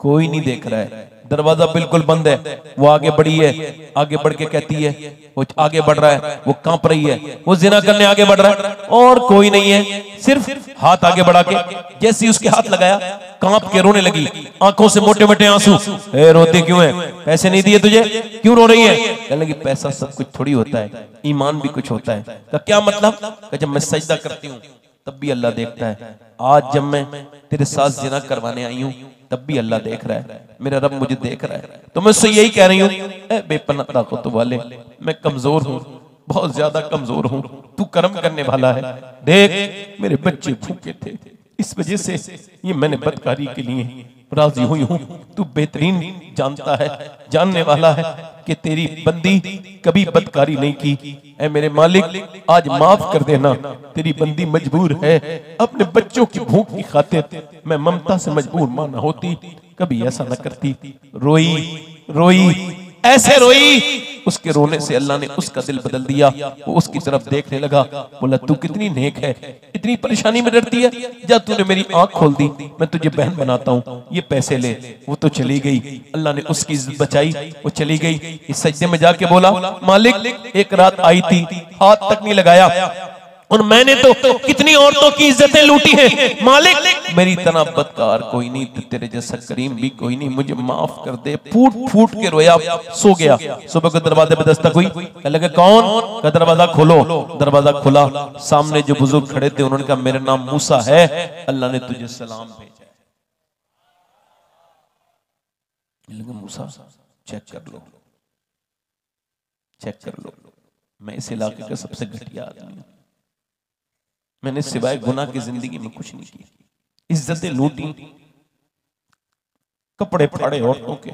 कोई नहीं देख रहा है, दरवाजा बिल्कुल बंद है। वो आगे बढ़ी है, आगे बढ़ के कहती है, वो आगे बढ़ रहा है, वो कांप रही है, वो जिना करने आगे बढ़ रहा है और कोई नहीं है, सिर्फ हाथ आगे बढ़ा के जैसे ही उसके हाथ लगाया कांप के रोने लगी, आंखों से मोटे मोटे आंसू। ए रोती क्यों है, पैसे नहीं दिए तुझे, क्यों रो रही है? कहने लगी पैसा सब कुछ थोड़ी होता है, ईमान भी कुछ होता है। का क्या मतलब? कि जब मैं सजदा करती हूँ तब भी अल्लाह देखता है, आज जब मैं तेरे साथ जिना करवाने आई हूँ तब भी अल्लाह देख रहा है, मेरा रब मुझे देख रहा है। तो मैं उससे यही कह रही हूँ, ए बेपनाह ताकत वाले, मैं कमजोर हूँ, बहुत ज्यादा कमजोर हूँ, तू करम करने वाला है। देख मेरे बच्चे भूखे थे, इस वजह से ये मैंने बदकारी के लिए राजी हुई हूँ। तू बेहतरीन जानता है, जानने वाला है कि तेरी बंदी कभी बदकारी नहीं की। ऐ मेरे मालिक आज माफ कर देना, तेरी बंदी मजबूर है, अपने बच्चों की भूख की खातिर मैं ममता से मजबूर माना होती कभी ऐसा न करती। रोई रोई ऐसे रोई, उसके रोने से अल्लाह ने उसका दिल बदल दिया। वो उसकी तरफ देखने लगा, बोला तू कितनी नेक है, इतनी परेशानी में डरती है, जब तूने मेरी आंख खोल दी मैं तुझे बहन बनाता हूँ, ये पैसे ले। वो तो चली गई, अल्लाह ने उसकी इज्जत बचाई, वो चली गई। इस सजदे में जाके बोला मालिक एक रात आई थी, हाथ तक नहीं लगाया और मैंने तो कितनी औरतों की इज्जतें लूटी हैं, मालिक मेरी तरह बदकार कोई नहीं, तेरे जैसा करीम भी कोई नहीं, मुझे माफ कर दे। फूट फूट के रोया, सो गया। सुबह को दरवाजे पे दस्तक हुई, कहने लगे कौन? का दरवाजा खोलो। दरवाजा खुला, सामने जो बुजुर्ग खड़े थे उन्होंने कहा मेरा नाम मूसा है, अल्लाह ने तुझे सलाम भेजा है। मूसा चेक कर लो, चेक कर लो, मैं इस इलाके का सबसे घटिया आदमी हूं, मैंने सिवाय गुनाह की जिंदगी में कुछ नहीं किया, इज्जतें लूटी, कपड़े फाड़े औरतों के,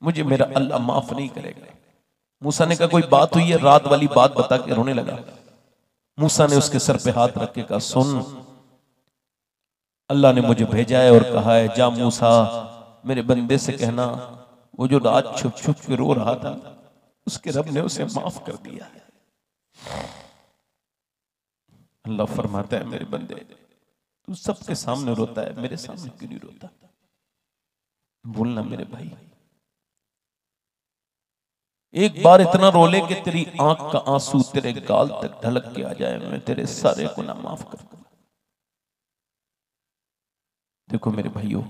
मुझे मेरा अल्लाह माफ नहीं करेगा। मूसा ने कहा कोई बात हुई है? रात वाली बात बता के रोने लगा। मूसा ने उसके सर पे हाथ रख के कहा सुन, अल्लाह ने मुझे भेजा है और कहा है जा मूसा मेरे बंदे से कहना वो जो रात छुप छुप के रो रहा था उसके रब ने उसे माफ कर दिया है। अल्लाह फरमाता है मेरे बंदे तू सबके सामने रोता है, मेरे सामने क्यों नहीं रोता? बोलना मेरे भाई, एक बार इतना रो ले कि तेरी आंख का आंसू तेरे गाल तक ढलक के आ जाए, मैं तेरे सारे गुनाह माफ कर दूं। देखो मेरे भाइयों,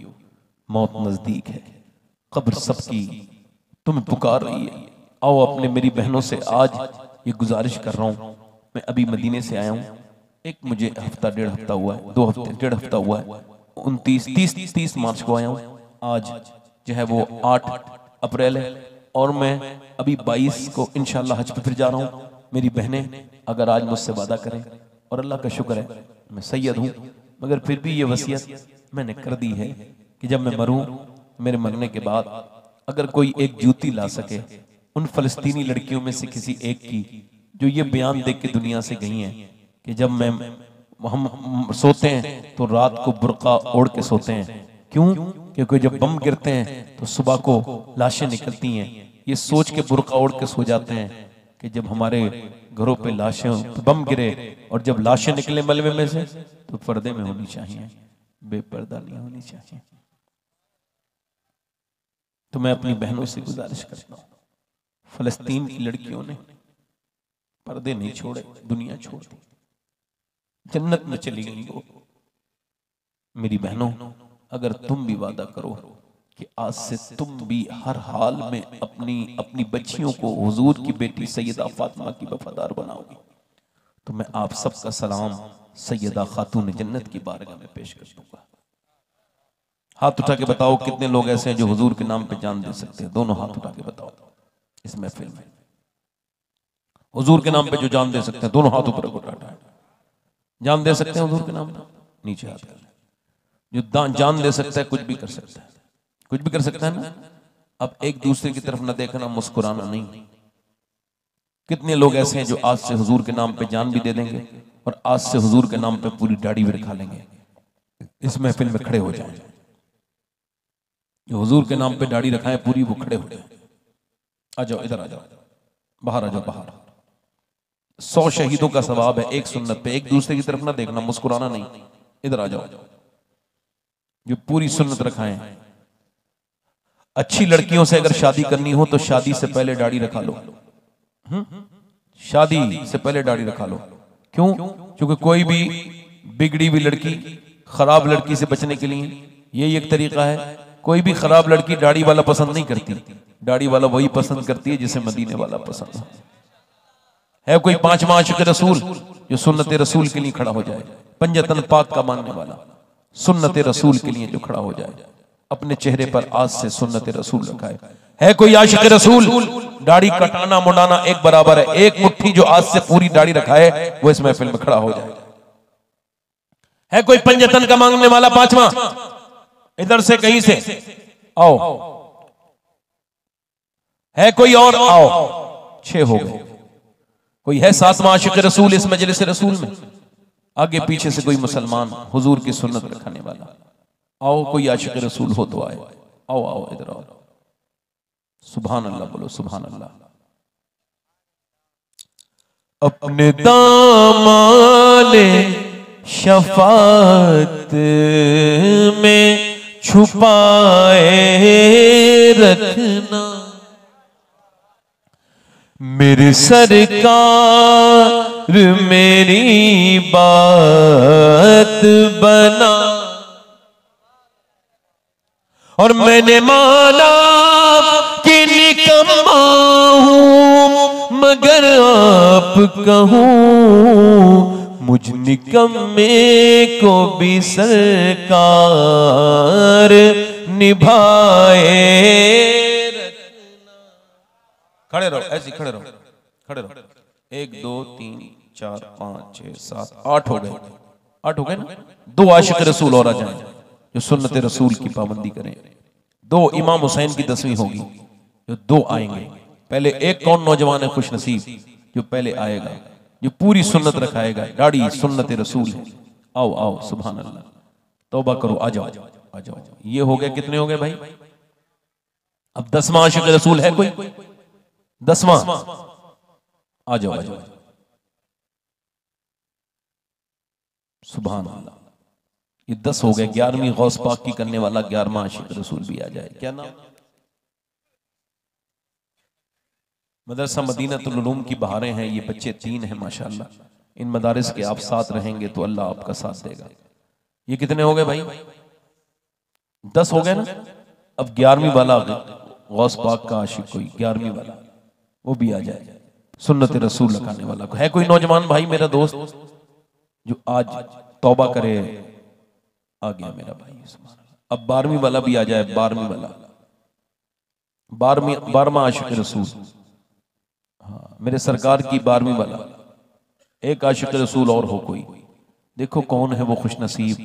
मौत नजदीक है, कब्र सबकी तुम्हें पुकार रही है। आओ अपने मेरी बहनों से आज ये गुजारिश कर रहा हूं, मैं अभी मदीने से आया हूं, एक मुझे हफ्ता डेढ़ हफ्ता हुआ है, 2 हफ्ते डेढ़ हफ्ता हुआ है, 29 30 मार्च को आया हूं, आज जो है वो 8 अप्रैल है और मैं अभी 22 को इंशाल्लाह हज पे फिर जा रहा हूँ। मेरी बहनें अगर आज मुझसे वादा करें, और अल्लाह का शुक्र है मैं सैयद हूँ, मगर फिर भी ये वसीयत मैंने कर दी है कि जब मैं मरूं, मेरे मरने के बाद अगर कोई एक जूती ला सके उन फलस्तीनी लड़कियों में से किसी एक की जो ये बयान देख के दुनिया से गई हैं कि जब हम सोते हैं तो रात को बुर्का ओढ़ के सोते हैं, क्यों? क्योंकि जब बम गिरते हैं तो सुबह को लाशें निकलती हैं, ये सोच के बुर्का ओढ़ के सो जाते हैं कि जब हमारे घरों पे लाशें बम गिरे और जब लाशें निकले मलबे में से तो पर्दे में होनी चाहिए, बेपर्दा नहीं होनी चाहिए। तो मैं अपनी बहनों से गुजारिश करता हूँ, फलस्तीन की लड़कियों ने पर्दे नहीं छोड़े, दुनिया छोड़ दी, जन्नत में चली गई वो। मेरी बहनों, अगर तुम भी वादा करो कि आज से तुम भी हर हाल में अपनी बच्चियों को हुजूर की बेटी सैयदा फातिमा की वफादार बनाओगी, तो मैं आप सबका सलाम सैयदा खातून जन्नत की बारगाह में पेश कर दूंगा। हाथ उठा के बताओ कितने लोग ऐसे हैं जो हुजूर के नाम पे जान दे सकते हैं? दोनों हाथ उठा के बताओ इस महफिल में, हुजूर के नाम पे जो जान दे सकते हैं, दोनों हाथ ऊपर उठा। जान दे सकते हैं हुजूर के नाम पे? नीचे हाथ कर। जो जान दे सकता है कुछ भी कर सकता है, कुछ भी कर सकता है ना। अब एक दूसरे की तरफ न देखना, मुस्कुराना नहीं, कितने लोग ऐसे हैं जो आज से हुजूर के नाम पे जान भी दे देंगे और आज से हुजूर के नाम पे पूरी दाढ़ी भी रखा लेंगे, इस महफिल में खड़े हो जाएं। जो हुजूर के नाम पे दाढ़ी रखाएं पूरी, वो खड़े हो जाए। आ जाओ, इधर आ जाओ, बाहर आ जाओ, बाहर। 100 शहीदों का सवाब है एक सुन्नत पे। एक दूसरे की तरफ ना देखना, मुस्कुराना नहीं, इधर आ जाओ। जो पूरी सुन्नत रखाएं। अच्छी लड़कियों से अगर शादी करनी हो तो शादी से पहले दाढ़ी रखा लो। शादी से पहले दाढ़ी रखा लो। क्यों? क्योंकि कोई भी बिगड़ी हुई लड़की खराब लड़की से बचने के लिए यही एक तरीका है। कोई भी खराब लड़की दाढ़ी वाला पसंद नहीं करती, दाढ़ी वाला वही पसंद करती है जिसे मदीने वाला पसंद है। कोई 5वां आशिक रसूल जो सुन्नत रसूल के लिए खड़ा हो जाए, पंजतन पाक का मानने वाला, सुन्नत रसूल के लिए जो खड़ा हो जाए, अपने चेहरे पर आज से सुन्नत रसूल रखाए। है कोई आशिक रसूल? दाढ़ी कटाना मुंडाना एक बराबर है। एक मुट्ठी जो आज से पूरी दाढ़ी रखाए वो इस महफिल में खड़ा हो जाए। है कोई पंजतन का मांगने वाला 5वां? इधर से कहीं से आओ। है कोई और? आओ। 6 हो गए। कोई है 7वां आशिक रसूल इस मजलिस रसूल में? आगे पीछे से कोई मुसलमान हुजूर की सुन्नत रखने वाला? आओ, कोई आशिक रसूल हो तो आए। आओ आओ, इधर आओ। सुभान अल्लाह बोलो, सुभान अल्लाह। अपने दामाने शफात में छुपाए रखना, मेरे सरकार मेरी बात बना। और मैंने माना कि निकम्मा हूं मगर आप कहूं, मुझ निकम्मे को भी सरकार निभाए रखना। खड़े रहो, ऐसे खड़े रहो, खड़े रहो। 1 2 3 4 5 6 7 8 हो गए। 8 हो गए ना? 2 आशिक रसूल और आ जाएं जो सुन्नत रसूल की पाबंदी करें। 2 इमाम हुसैन की 10वीं होगी, जो 2 आएंगे। पहले एक कौन नौजवान है खुश नसीब जो पहले आएगा, जो पूरी सुन्नत रखाएगा, दाढ़ी सुन्नत रसूल है। आओ आओ, सुभान अल्लाह। तौबा करो, आ जाओ आ जाओ। ये हो गए, कितने हो गए भाई? अब 10वां आशिक रसूल है कोई? 10वां, आ जाओ आ जाओ। सुभान अल्लाह। ये 10 हो गए। 11वीं गौस पाक की करने वाला 11वां आशिक रसूल भी आ जाए। क्या नाम? मदरसा मदीनतुल उलूम की बहारें हैं। ये बच्चे 3 हैं माशाअल्लाह। इन मदारिस के आप साथ रहेंगे तो अल्लाह आपका साथ देगा। ये कितने हो गए भाई? 10 हो गए ना? अब 11वीं वाला गौस पाक का आशिक कोई 11वीं वाला वो भी आ जाए, सुन्नत रसूल लगाने वाला। है कोई नौजवान भाई मेरा दोस्त जो आज तौबा करे? आ गया मेरा भाई। अब 12वीं वाला भी आ जाए। 12वीं वाला, 12वां आशिक रसूल। हाँ, मेरे सरकार की 12वीं वाला। एक आशिक रसूल और हो कोई? देखो कौन है वो खुश नसीब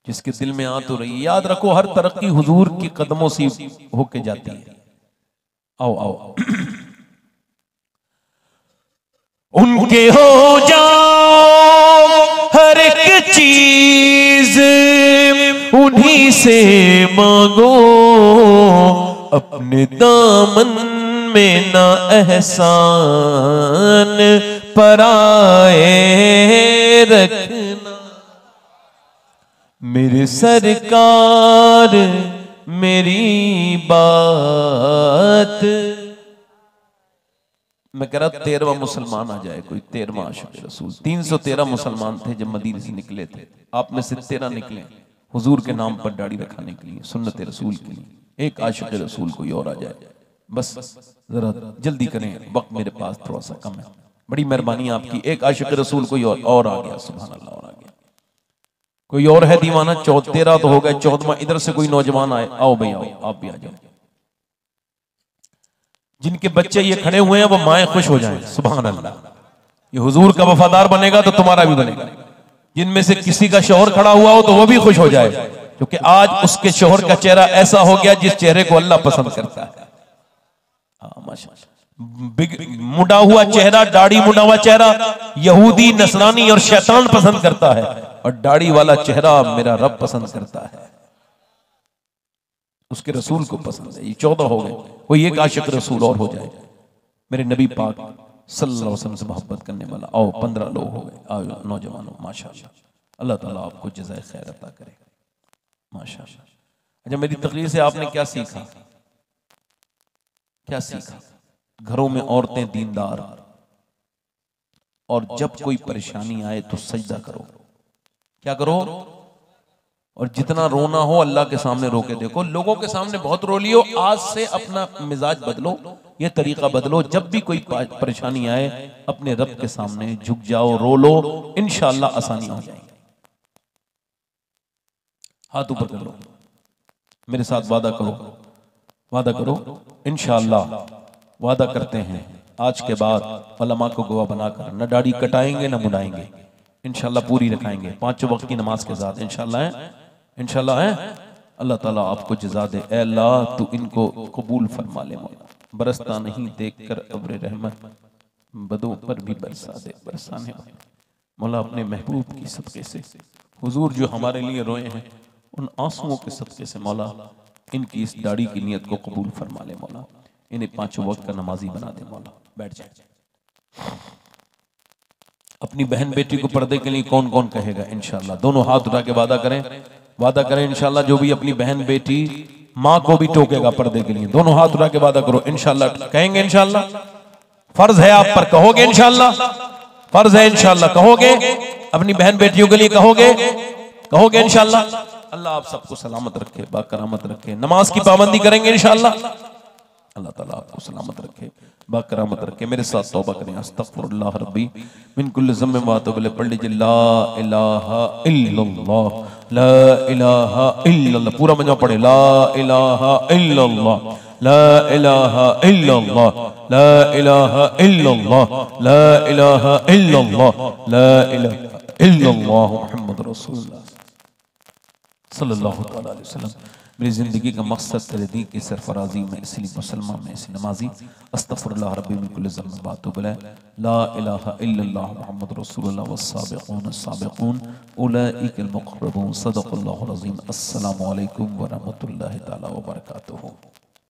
जिसके दिल में आ तो रही। याद रखो हर तरक्की हुजूर की कदमों से होके जाती है। आओ आओ। उनके हो जाओ हर एक चीज, उन्हीं से मांगो, अपने दामन में ना एहसान पराए रखना। मेरे सरकार मेरी बात। मैं कह रहा 13वां मुसलमान आ जाए कोई। 13वां आशिक रसूल। 313 मुसलमान थे जब मदीने से निकले थे। आप में से 13 निकले हुजूर के नाम पर दाढ़ी रखाने के लिए, सुन्नत रसूल के लिए। एक आशिक रसूल कोई और आ जाए। बस जरा जल्दी करें, वक्त मेरे पास थोड़ा सा कम है। बड़ी मेहरबानी आपकी। एक आशिक रसूल कोई और आ गया। सुभान अल्लाह, और आ गया। कोई और है दीवाना? 13 तो हो गए। 14वां इधर से कोई नौजवान आए। आओ भाई आओ, आप भी आ जाओ। जिनके बच्चे ये खड़े हुए हैं वो माएं खुश हो जाएं। सुभान अल्लाह। ये हुजूर का वफादार बनेगा तो तुम्हारा भी बनेगा। जिनमें से किसी का शौहर खड़ा हुआ हो तो वो भी खुश हो जाए, क्योंकि आज उसके शौहर का चेहरा ऐसा हो गया जिस चेहरे को अल्लाह पसंद करता है। हाँ माशाअल्लाह। मुड़ा हुआ चेहरा, दाढ़ी मुड़ा हुआ चेहरा यहूदी, नसरानी और शैतान पसंद करता है, और दाढ़ी वाला चेहरा मेरा रब पसंद करता है, उसके रसूल को पसंद है। ये 14 हो गए, कोई एक आशिक रसूल और हो जाए मेरे नबी पाक सल्लल्लाहु अलैहि वसल्लम से मोहब्बत करने वाला। आओ 15 लोग हो गए। आओ नौजवानों, माशाअल्लाह, अल्लाह ताला आपको जज़ाए खैर अता करे, माशाअल्लाह। अच्छा, मेरी तकरीर से आपने क्या सीखा? क्या सीखा? घरों में औरतें दीनदार, और जब कोई परेशानी आए तो सजदा करो। क्या करो? और जितना रोना हो अल्लाह के सामने रो के देखो। लोगों के सामने बहुत रो लियो, आज से अपना मिजाज बदलो, ये तरीका बदलो। जब भी कोई परेशानी आए अपने रब के सामने झुक जाओ, रो लो, इंशाअल्लाह आसानी हो जाएगी। हाथ ऊपर कर लो, मेरे साथ वादा करो, वादा करो, इंशाअल्लाह वादा करते हैं आज के बाद उलमा को गवाह बनाकर न दाढ़ी कटाएंगे न मुड़ाएंगे, इंशाअल्लाह पूरी रखाएंगे 5 वक्त की नमाज के साथ, इंशाअल्लाह है, इंशाअल्लाह है। अल्लाह ताला आपको जज़ा दे। ऐ अल्लाह तू इनको कबूल फरमा ले मौला, बरसता नहीं देखकर अब्र रहमत, बदों पर भी बरसा दे बरसाने वाला। मौला अपने महबूब की सदक़े से, हुजूर जो हमारे लिए रोए हैं उन आंसुओं के सदक़े से मौला इनकी इस दाढ़ी की नियत को कबूल फरमा ले मौला, इन्हें 5 वक्त का नमाजी बना दे मौला। बैठ जाए। अपनी बहन बेटी को पर्दे के लिए कौन कौन कहेगा? इंशाअल्लाह दोनों हाथ उठा के वादा करें, वादा करें इंशाअल्लाह। जो भी अपनी बहन बेटी माँ को भी टोकेगा पर्दे के लिए, दोनों हाथ उठा के वादा करो, इंशाअल्लाह कहेंगे, इंशाअल्लाह फर्ज है आप पर, कहोगे इंशाअल्लाह, फर्ज है इंशाअल्लाह, कहोगे अपनी बहन बेटियों के लिए, कहोगे, कहोगे इंशाअल्लाह। अल्लाह आप सबको सलामत रखे, बाकरामत रखे, नमाज की पाबंदी करेंगे इंशाअल्लाह। अल्लाह ताला आपको सलामत रखे, बाकरामत रखे। मेरे साथ तौबा करें। अस्तगफिरुल्लाह रब्बी मिन कुल्लि ज़म्बिन व अतूबु इलैह। पढ़ लीजिए ला इलाहा इल्लल्लाह, ला इलाहा इल्लल्लाह, पूरा मजा पढ़े, ला इलाहा इल्लल्लाह, ला इलाहा इल्लल्लाह, ला इलाहा इल्लल्लाह, ला इलाहा इल्लल्लाह, ला इलाहा इल्लल्लाह मुहम्मद रसूलुल्लाह सल्लल्लाहु अलैहि वसल्लम। मेरी ज़िंदगी का मकसद तेरे दीन की सरफराजी में, इसलिए मुसलमान में ऐसी नमाजी। अस्तगफिरुल्लाह रब्बी मिन कुल्लि ज़म्बिन व अतूबु इलैह, ला इलाहा इल्लल्लाह मुहम्मद रसूलुल्लाह वस्साबिक़ून अस्साबिक़ून उलाइकल मुक़र्रबून। सदक़ल्लाहुल अज़ीम। अस्सलामु अलैकुम व रहमतुल्लाहि तआला व बरकातुहू।